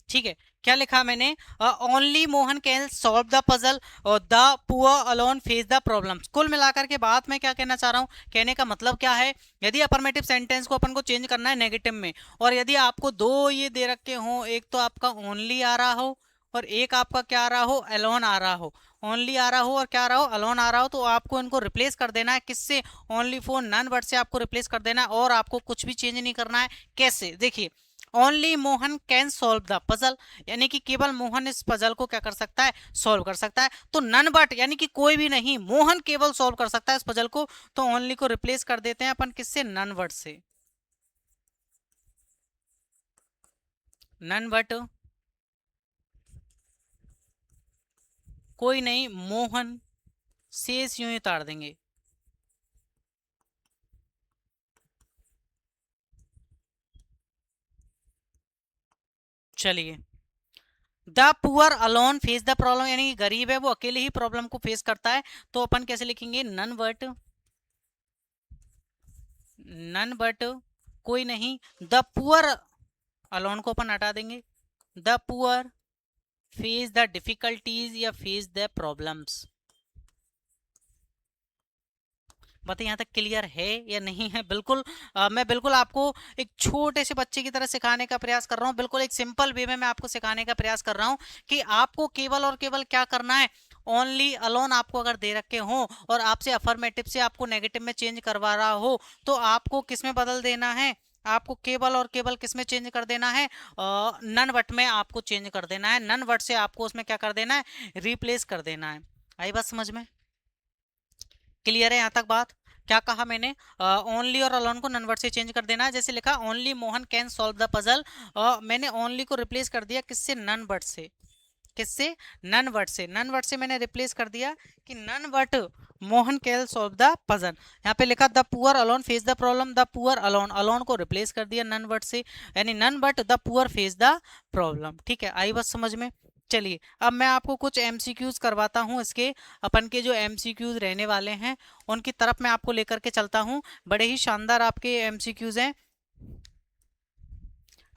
ठीक है, क्या लिखा मैंने, only Mohan can solve the puzzle और the poor alone face the problems. कुल मिलाकर के बात मैं क्या कहना चाह रहा हूं, कहने का मतलब क्या है, यदि अफर्मेटिव सेंटेंस को अपन को चेंज करना है नेगेटिव में, और यदि आपको दो ये दे रखे हो, एक तो आपका ओनली आ रहा हो और एक आपका क्या आ रहा हो, अलोन आ रहा हो, ओनली आ रहा हो और क्या आ रहा हो, अलोन आ रहा हो, तो आपको इनको रिप्लेस कर देना है किससे, ओनली फॉर नन वर्ड से आपको रिप्लेस कर देना है, और आपको कुछ भी चेंज नहीं करना है। कैसे, देखिए, only Mohan can solve the puzzle, यानी कि केवल मोहन इस पजल को क्या कर सकता है, सॉल्व कर सकता है। तो नन बट यानी कि कोई भी नहीं, मोहन केवल सॉल्व कर सकता है इस पजल को, तो ओनली को रिप्लेस कर देते हैं अपन किससे, नन बट से। नन बट कोई नहीं, मोहन शेष यूं ही उतार देंगे। चलिए, the poor alone face the problem, यानी कि गरीब है वो अकेले ही प्रॉब्लम को फेस करता है, तो अपन कैसे लिखेंगे, नन बट कोई नहीं, द पुअर अलोन को अपन हटा देंगे, the poor face the difficulties या फेस द प्रॉब्लम्स। बताइए यहाँ तक क्लियर है या नहीं है। बिल्कुल मैं बिल्कुल आपको एक छोटे से बच्चे की तरह सिखाने का प्रयास कर रहा हूँ, बिल्कुल एक सिंपल वे में मैं आपको सिखाने का प्रयास कर रहा हूँ कि आपको केवल और केवल क्या करना है, ओनली अलोन आपको अगर दे रखे हो और आपसे अफर्मेटिव से आपको नेगेटिव में चेंज करवा रहा हो, तो आपको किस में बदल देना है, आपको केवल और केवल किस में चेंज कर देना है, नन वट में आपको चेंज कर देना है। नन वट से आपको उसमें क्या कर देना है, रिप्लेस कर देना है। आई बात समझ में, क्लियर है यहाँ तक बात। क्या कहा मैंने, ओनली और अलोन को नन वर्ड से चेंज कर देना है। जैसे लिखा only Mohan can solve the puzzle, मैंने ओनली को रिप्लेस कर दिया किससे, नन वर्ड से। किससे, नन वर्ड से। नन वर्ड से मैंने रिप्लेस कर दिया कि none word Mohan can solve the puzzle. यहाँ पे लिखा the poor alone face the problem, the poor alone, alone को रिप्लेस कर दिया नन वर्ड से, यानी none but the poor face the problem. ठीक है, आई बात समझ में। चलिए अब मैं आपको कुछ एमसीक्यूज करवाता हूं, इसके अपन के जो एमसीक्यूज रहने वाले हैं उनकी तरफ मैं आपको लेकर के चलता हूं। बड़े ही शानदार आपके एमसीक्यूज हैं।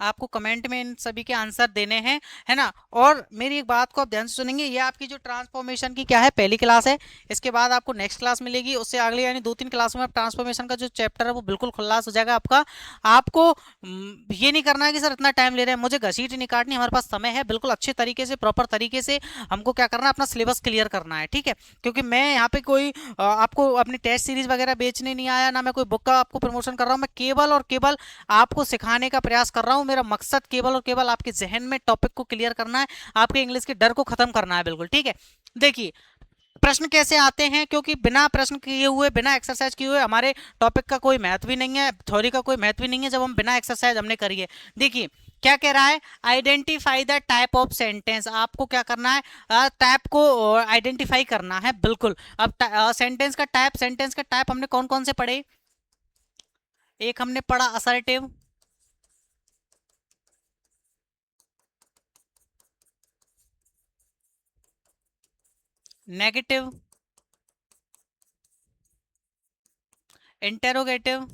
आपको कमेंट में इन सभी के आंसर देने हैं, है ना। और मेरी एक बात को आप ध्यान से सुनेंगे, ये आपकी जो ट्रांसफॉर्मेशन की क्या है, पहली क्लास है। इसके बाद आपको नेक्स्ट क्लास मिलेगी, उससे अगले यानी 2-3 क्लासों में आप ट्रांसफॉर्मेशन का जो चैप्टर है वो बिल्कुल खुलास हो जाएगा आपका। आपको ये नहीं करना है कि सर इतना टाइम ले रहे हैं, मुझे घसीट नहीं काटनी, हमारे पास समय है, बिल्कुल अच्छे तरीके से प्रॉपर तरीके से हमको क्या करना है, अपना सिलेबस क्लियर करना है, ठीक है। क्योंकि मैं यहाँ पे कोई आपको अपनी टेस्ट सीरीज वगैरह बेचने नहीं आया, ना मैं कोई बुक का आपको प्रमोशन कर रहा हूँ, मैं केवल और केवल आपको सिखाने का प्रयास कर रहा हूँ। मेरा मकसद केवल और केवल आपके जहन में टॉपिक को क्लियर करना है, आपके इंग्लिश के डर को खत्म करना है, बिल्कुल ठीक है। देखिए प्रश्न कैसे आते हैं, क्योंकि बिना प्रश्न किए हुए, बिना एक्सरसाइज किए हुए हमारे टॉपिक का कोई महत्व भी नहीं है, थ्योरी का कोई महत्व भी नहीं है जब हम बिना एक्सरसाइज हमने करी है। देखिए क्या कह रहा है, identify the type of sentence, आपको क्या करना है, टाइप को आइडेंटिफाई करना है, बिल्कुल। अब सेंटेंस का टाइप हमने कौन कौन से पढ़े, एक हमने पढ़ा असर्टिव, नेगेटिव, इंटेरोगेटिव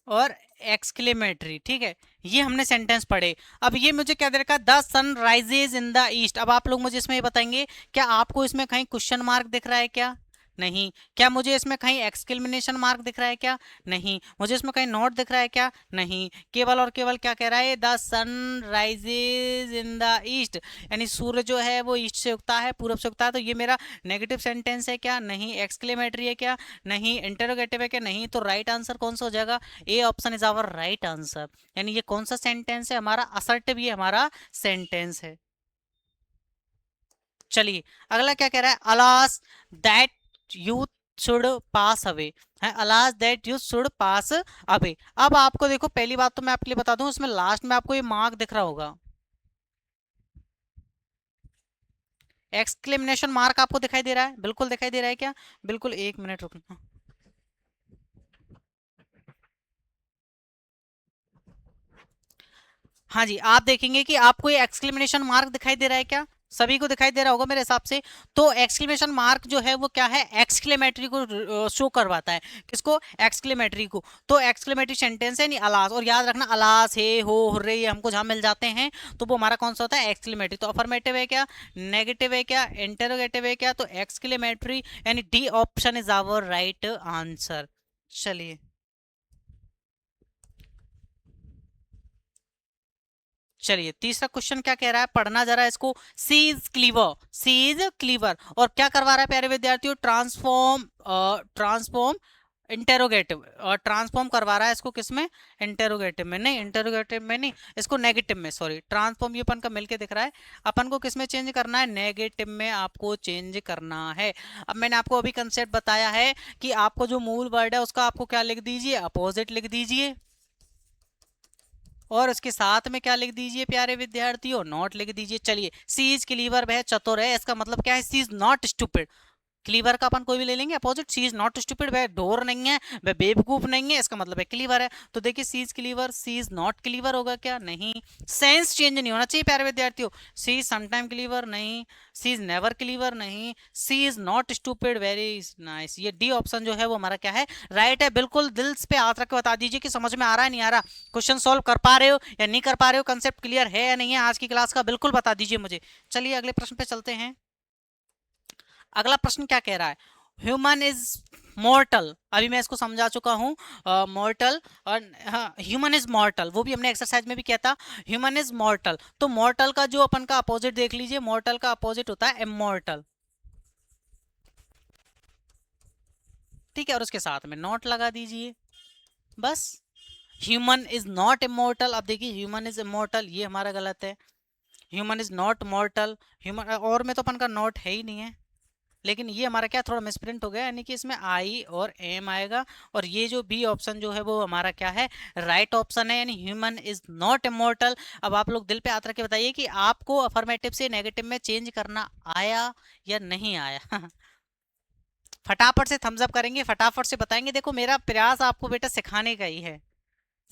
और एक्सक्लेमेटरी, ठीक है। ये हमने सेंटेंस पढ़े। अब ये मुझे क्या दे रखा है, the sun rises in the east. अब आप लोग मुझे इसमें ये बताएंगे, क्या आपको इसमें कहीं क्वेश्चन मार्क दिख रहा है क्या, नहीं। क्या मुझे इसमें कहीं एक्सक्लेमेशन मार्क दिख रहा है क्या, नहीं। मुझे इसमें कहीं नोट दिख रहा है क्या, नहीं। केवल और केवल क्या कह रहा है, the sun rises in the east, यानी सूर्य जो है वो ईस्ट से उगता है, पूरब से उगता है। तो ये मेरा नेगेटिव सेंटेंस है क्या, नहीं। एक्सक्लेमेटरी है क्या, नहीं। इंटरोगेटिव है क्या, नहीं। तो राइट आंसर कौन सा हो जाएगा, A option is our right answer. यानी ये कौन सा सेंटेंस है, हमारा असर्टिव, ये हमारा सेंटेंस है। चलिए अगला क्या कह रहा है, alas that you should pass away, है alas that you should pass away. अब आपको देखो, पहली बात तो मैं आपके लिए बता दूं, इसमें लास्ट में आपको ये मार्क दिख रहा होगा, एक्सक्लेमेशन मार्क आपको दिखाई दे रहा है, बिल्कुल दिखाई दे रहा है क्या, बिल्कुल। एक मिनट रुकना, हाँ जी, आप देखेंगे कि आपको ये एक्सक्लेमेशन मार्क दिखाई दे रहा है क्या, सभी को दिखाई दे रहा होगा मेरे हिसाब से। तो एक्सक्लेमेशन मार्क जो है वो क्या है, एक्सक्लेमेटरी को शो करवाता है, किसको, एक्सक्लेमेटरी को। तो एक्सक्लेमेटरी सेंटेंस है नहीं, अलास, और याद रखना अलास, हे, हो, हुर्रे, ये हमको जहां मिल जाते हैं तो वो हमारा कौन सा होता है, एक्सक्लेमेटरी। तो अफर्मेटिव है क्या, नेगेटिव है क्या, इंटरोगेटिव है क्या, तो एक्सक्लेमेटरी, यानी D option is our right answer. चलिए चलिए तीसरा क्वेश्चन क्या कह रहा है, पढ़ना जरा इसको, she is clever, she is clever, और क्या करवा रहा है प्यारे विद्यार्थियों, ट्रांसफॉर्म इंटेरोगेटिव, और ट्रांसफॉर्म करवा रहा है इसको किसमें, इंटेरोगेटिव में, नहीं इंटेरोगेटिव में नहीं, इसको नेगेटिव में, सॉरी, ट्रांसफॉर्म ये अपन का मिलके दिख रहा है, अपन को किसमें चेंज करना है, नेगेटिव में आपको चेंज करना है। अब मैंने आपको अभी कंसेप्ट बताया है कि आपको जो मूल वर्ड है उसका आपको क्या लिख दीजिए, अपोजिट लिख दीजिए, और उसके साथ में क्या लिख दीजिए प्यारे विद्यार्थियों, नॉट लिख दीजिए। चलिए, सी इज क्लीवर, वह चतुर है, इसका मतलब क्या है, सी इज नॉट स्टूपिड। क्लीवर का अपन कोई भी ले लेंगे opposite, C is not stupid, वह ढोर नहीं है, वह बेवकूफ नहीं है, इसका मतलब है क्लीवर है। तो देखिए she is clever, she is not clever होगा क्या, नहीं। सेंस चेंज नहीं होना चाहिए प्यारे विद्यार्थियों, सी इज समटाइम क्लीवर, नहीं। सी इज नेवर क्लीवर, नहीं। She is not stupid, very nice. ये डी ऑप्शन जो है वो हमारा क्या है, राइट है। बिल्कुल दिल पे हाथ रख के बता दीजिए कि समझ में आ रहा है नहीं आ रहा, क्वेश्चन सॉल्व कर पा रहे हो या नहीं कर पा रहे हो, कंसेप्ट क्लियर है या नहीं है आज की क्लास का, बिल्कुल बता दीजिए मुझे। चलिए अगले प्रश्न पे चलते हैं। अगला प्रश्न क्या कह रहा है, ह्यूमन इज मॉर्टल, अभी मैं इसको समझा चुका हूँ, मॉर्टल, और हाँ ह्यूमन इज मॉर्टल, वो भी हमने एक्सरसाइज में भी किया था, ह्यूमन इज मॉर्टल। तो मॉर्टल का जो अपन का अपोजिट देख लीजिए, मॉर्टल का अपोजिट होता है इमॉर्टल, ठीक है, और उसके साथ में नॉट लगा दीजिए, बस। ह्यूमन इज नॉट इमोर्टल, अब देखिए ह्यूमन इज इमोर्टल, ये हमारा गलत है, ह्यूमन इज नॉट मॉर्टल, ह्यूमन और में तो अपन का नॉट है ही नहीं है, लेकिन ये हमारा क्या थोड़ा मिसप्रिंट हो गया, यानी कि इसमें आई और एम आएगा, और ये जो बी ऑप्शन जो है वो हमारा क्या है, राइट ऑप्शन है, यानी ह्यूमन इज नॉट इमोर्टल। अब आप लोग दिल पे हाथ रख के बताइए कि आपको अफर्मेटिव से नेगेटिव में चेंज करना आया या नहीं आया। फटाफट से थम्स अप करेंगे, फटाफट से बताएंगे। देखो मेरा प्रयास आपको बेटा सिखाने का ही है,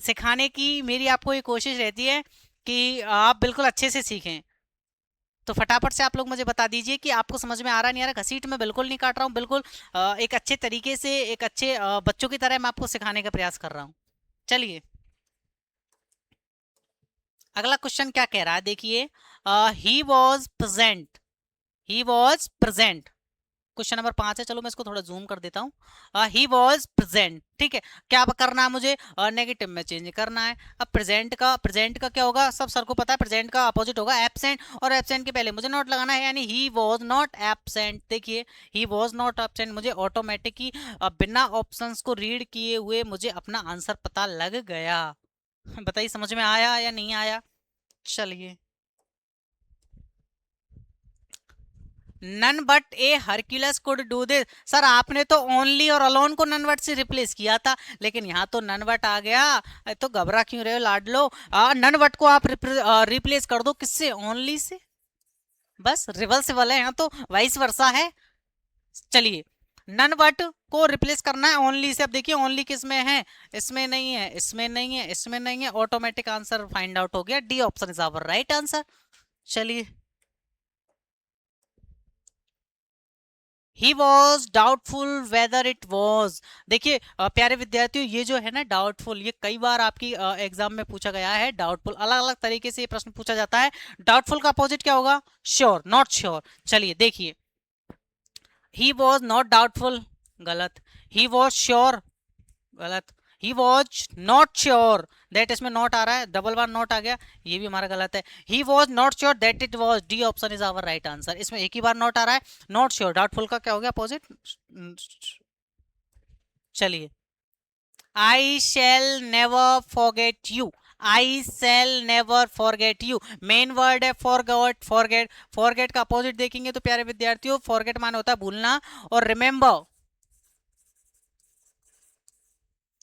सिखाने की मेरी आपको ये कोशिश रहती है कि आप बिल्कुल अच्छे से सीखें। तो फटाफट से आप लोग मुझे बता दीजिए कि आपको समझ में आ रहा नहीं आ रहा, घसीट में बिल्कुल नहीं काट रहा हूँ, बिल्कुल एक अच्छे तरीके से, एक अच्छे बच्चों की तरह मैं आपको सिखाने का प्रयास कर रहा हूँ। चलिए अगला क्वेश्चन क्या कह रहा है देखिए, he was present, he was present, question number 5 है। चलो मैं इसको थोड़ा जूम कर देता हूँ। ही वॉज प्रेजेंट, ठीक है। क्या करना है मुझे, नेगेटिव में चेंज करना है। अब प्रेजेंट का क्या होगा, सब सर को पता है, प्रेजेंट का अपोजिट होगा एब्सेंट, और एब्सेंट के पहले मुझे नॉट लगाना है, यानी ही वॉज नॉट एब्सेंट। देखिए ही वॉज नॉट एब्सेंट, मुझे ऑटोमेटिक ही बिना ऑप्शंस को रीड किए हुए मुझे अपना आंसर पता लग गया। बताइए समझ में आया या नहीं आया। चलिए, none but a Hercules could do this. Sir आपने तो ओनली और अलोन को नन बट से रिप्लेस किया था, लेकिन यहाँ तो नन बट आ गया। तो घबरा क्यों रहे हो लाडलो, नन बट को आप रिप्लेस कर दो किससे, ओनली से। बस रिवर्सिबल है यहाँ तो, वाइस वर्सा है। चलिए, नन बट को रिप्लेस करना है ओनली से। अब देखिए ओनली किस में है, इसमें नहीं है, इसमें नहीं है, इसमें नहीं है, ऑटोमेटिक आंसर फाइंड आउट हो गया, D option is our right answer. चलिए, he was doubtful whether it was. देखिए प्यारे विद्यार्थियों, ये जो है ना डाउटफुल, ये कई बार आपकी एग्जाम में पूछा गया है। डाउटफुल अलग अलग तरीके से ये प्रश्न पूछा जाता है। डाउटफुल का अपोजिट क्या होगा, श्योर, नॉट श्योर। चलिए देखिए, ही वॉज नॉट डाउटफुल, गलत। ही वॉज श्योर, गलत। ही वॉज नॉट श्योर, दैट इसमें नॉट आ रहा है, डबल बार नॉट आ गया, ये भी हमारा गलत है। He was not sure that it was, D option is our right answer. इसमें एक ही बार नॉट आ रहा है, नॉट श्योर। डाउटफुल का क्या हो गया अपोजिट। चलिए, I shall never forget you, I shall never forget you, main word है फॉरगॉट, फॉरगेट। फॉरगेट का अपोजिट देखेंगे तो प्यारे विद्यार्थियों, फॉरगेट माने होता है भूलना, और रिमेंबर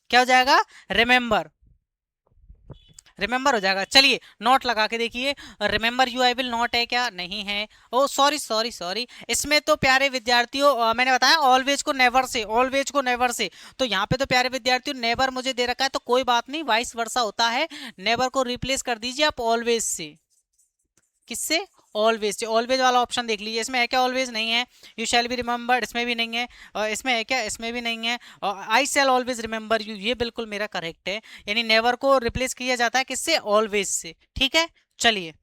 क्या हो जाएगा, रिमेंबर, रिमेंबर हो जाएगा। चलिए नोट लगा के देखिए, remember you I will not है क्या, नहीं है। ओ सॉरी सॉरी सॉरी, इसमें तो प्यारे विद्यार्थियों मैंने बताया ऑलवेज को नेवर से, ऑलवेज को नेवर से। तो यहाँ पे तो प्यारे विद्यार्थियों नेवर मुझे दे रखा है, तो कोई बात नहीं, वाइस वर्सा होता है। नेवर को रिप्लेस कर दीजिए आप ऑलवेज से, किससे, ऑलवेज से। ऑलवेज वाला ऑप्शन देख लीजिए, इसमें है क्या, ऑलवेज नहीं है। यू शैल बी रिमेंबर्ड, इसमें भी नहीं है। इसमें है क्या, इसमें भी नहीं है। आई शैल ऑलवेज रिमेंबर यू, ये बिल्कुल मेरा करेक्ट है। यानी नेवर को रिप्लेस किया जाता है किससे, ऑलवेज से, ठीक है। चलिए,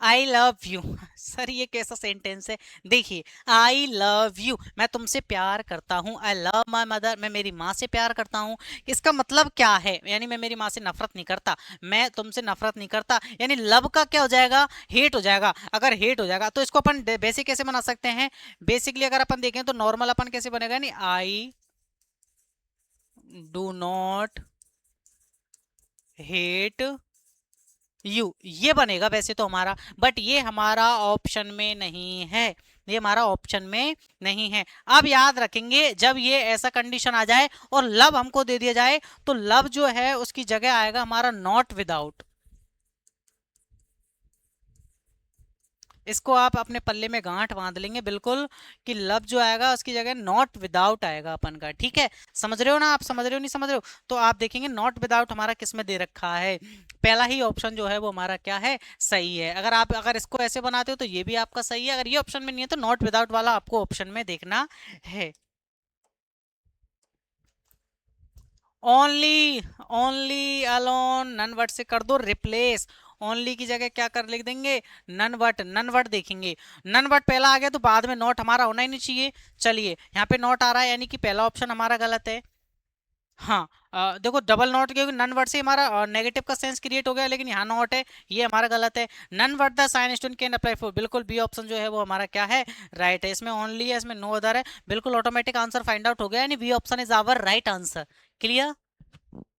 आई लव यू। सर ये कैसा सेंटेंस है, देखिए, आई लव यू, मैं तुमसे प्यार करता हूँ। आई लव माई मदर, मैं मेरी माँ से प्यार करता हूँ। इसका मतलब क्या है, यानी मैं मेरी माँ से नफरत नहीं करता, मैं तुमसे नफरत नहीं करता। यानी लव का क्या हो जाएगा, हेट हो जाएगा। अगर हेट हो जाएगा तो इसको अपन बेसिक कैसे बना सकते हैं, बेसिकली अगर अपन देखें तो नॉर्मल अपन कैसे बनेगा, नहीं, I do not hate you, ये बनेगा वैसे तो हमारा, बट ये हमारा ऑप्शन में नहीं है, ये हमारा ऑप्शन में नहीं है। अब याद रखेंगे, जब ये ऐसा कंडीशन आ जाए और लव हमको दे दिया जाए, तो लव जो है उसकी जगह आएगा हमारा नॉट विदाउट। इसको आप अपने पल्ले में गांठ बांध लेंगे बिल्कुल, कि लब जो आएगा उसकी जगह नॉट विदाउट आएगा अपन का, ठीक है। समझ रहे हो ना आप, समझ रहे हो नहीं समझ रहे हो, तो आप देखेंगे नॉट विदाउट हमारा किस में दे रखा है, पहला ही ऑप्शन जो है वो हमारा क्या है, सही है। अगर आप अगर इसको ऐसे बनाते हो तो ये भी आपका सही है, अगर ये ऑप्शन में नहीं है तो नॉट विदाउट वाला आपको ऑप्शन में देखना है। Only, only alone, none word से कर दो रिप्लेस। ओनली की जगह क्या कर लिख देंगे, नन वर्ड, नन वर्ड देखेंगे। नन वर्ड पहला आ गया तो बाद में नॉट हमारा होना ही नहीं चाहिए। चलिए यहाँ पे नॉट आ रहा है, यानी कि पहला ऑप्शन हमारा गलत है। हाँ, देखो डबल नॉट, क्योंकि नन वर्ड से हमारा नेगेटिव का सेंस क्रिएट हो गया, लेकिन यहाँ नॉट है, ये हमारा गलत है। None word the sign student can apply for, बिल्कुल बी ऑप्शन जो है वो हमारा क्या है, राइट है। इसमें ओनली है, इसमें नो अदर है, बिल्कुल ऑटोमेटिक आंसर फाइंड आउट हो गया, यानी B option is our right answer. Clear,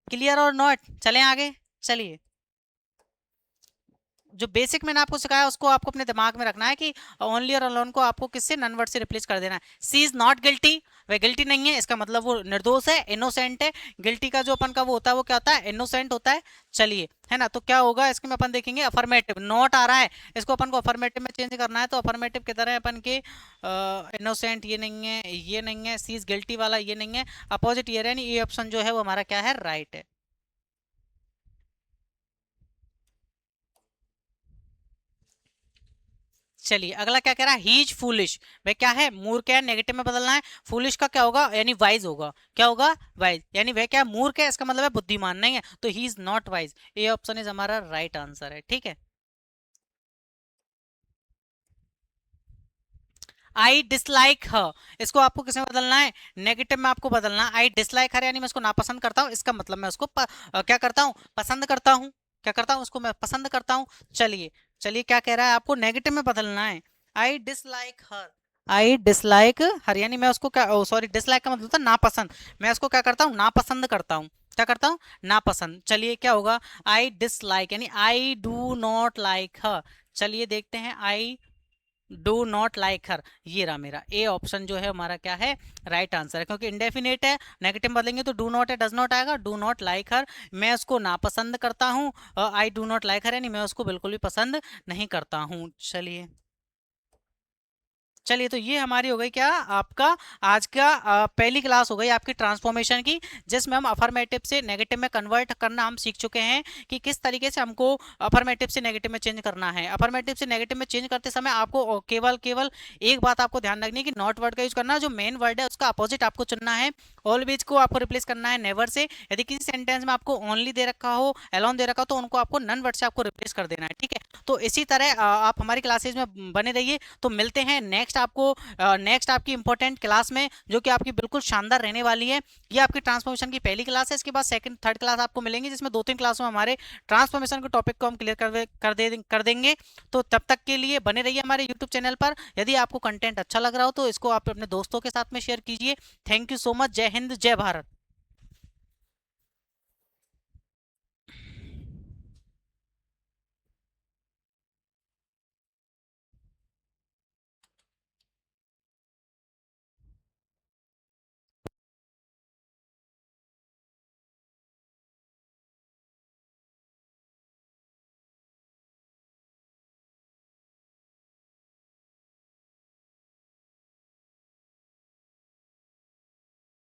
clear और नॉट, चलें आगे। चलिए, जो बेसिक मैंने आपको सिखाया उसको आपको अपने दिमाग में रखना है, कि ओनली और अलोन को आपको किससे, नन वर्ड से रिप्लेस कर देना है। सी इज नॉट गिल्टी, वह गिल्टी नहीं है, इसका मतलब वो निर्दोष है, इनोसेंट है। गिल्टी का जो अपन का वो होता है वो क्या होता है, इनोसेंट होता है। चलिए, है ना, तो क्या होगा इसके में अपन देखेंगे, अफर्मेटिव, नॉट आ रहा है, इसको अपन को अफर्मेटिव में चेंज करना है, तो अफर्मेटिव की तरह अपन के इनोसेंट ये नहीं है, ये नहीं है, सी इज गिल्टी वाला ये नहीं है, अपोजिट ये है, ये ऑप्शन जो है वो हमारा क्या है, राइट है। चलिए अगला क्या कह रहा है, ही इज फूलिश। भाई क्या है, मूर्ख है, नेगेटिव में बदलना है। फूलिश का क्या होगा, यानी वाइज होगा। क्या होगा, वाइज, यानी वह क्या मूर्ख है, इसका मतलब है बुद्धिमान नहीं है, तो he is not wise. A option is हमारा राइट आंसर है, ठीक है। आई डिसलाइक हर, इसको आपको किसमें बदलना है, नेगेटिव में आपको बदलना है। आई डिसलाइक हर यानी मैं उसको नापसंद करता हूँ, इसका मतलब मैं उसको क्या करता हूँ, पसंद करता हूँ। क्या करता हूँ, उसको मैं पसंद करता हूँ। चलिए चलिए क्या कह रहा है, आपको नेगेटिव में बदलना है। I dislike her, I dislike हर यानी मैं उसको क्या, सॉरी डिसलाइक का मतलब होता है नापसंद। मैं उसको क्या करता हूँ, नापसंद करता हूँ। क्या करता हूँ, नापसंद। चलिए क्या होगा, आई डिसलाइक यानी आई डू नॉट लाइक हर। चलिए देखते हैं, आई डू नॉट लाइक हर, ये रहा मेरा ए ऑप्शन जो है हमारा क्या है, राइट आंसर है, क्योंकि इंडेफिनेट है, नेगेटिव बदलेंगे तो डू नॉट है, डज नॉट आएगा। डू नॉट लाइक हर, मैं उसको नापसंद करता हूँ। आई डू नॉट लाइक हर यानी मैं उसको बिल्कुल भी पसंद नहीं करता हूँ। चलिए तो ये हमारी हो गई क्या, आपका आज का पहली क्लास हो गई आपकी ट्रांसफॉर्मेशन की, जिसमें हम अफर्मेटिव से नेगेटिव में कन्वर्ट करना हम सीख चुके हैं कि किस तरीके से हमको अफर्मेटिव से नेगेटिव में चेंज करना है। अफर्मेटिव से नेगेटिव में चेंज करते समय आपको केवल केवल एक बात आपको ध्यान रखनी है कि नॉट वर्ड का यूज करना, जो मेन वर्ड है उसका अपोजिट आपको चुनना है। ऑलवेज को आपको रिप्लेस करना है नेवर से। यदि किसी सेंटेंस में आपको ओनली दे रखा हो, एलोन दे रखा हो, तो उनको आपको नन वर्ड से आपको रिप्लेस कर देना है, ठीक है। तो इसी तरह आप हमारी क्लासेज में बने रहिए। तो मिलते हैं नेक्स्ट आपकी इंपॉर्टेंट क्लास में, जो कि आपकी बिल्कुल शानदार रहने वाली है। ये आपकी ट्रांसफॉर्मेशन की पहली क्लास है, इसके बाद सेकंड थर्ड क्लास आपको मिलेंगी, जिसमें 2-3 क्लासों में हमारे ट्रांसफॉर्मेशन के टॉपिक को हम क्लियर कर देंगे। तो तब तक के लिए बने रहिए हमारे यूट्यूब चैनल पर। यदि आपको कंटेंट अच्छा लग रहा हो तो इसको आप अपने दोस्तों के साथ में शेयर कीजिए। Thank you so much. जय हिंद, जय भारत।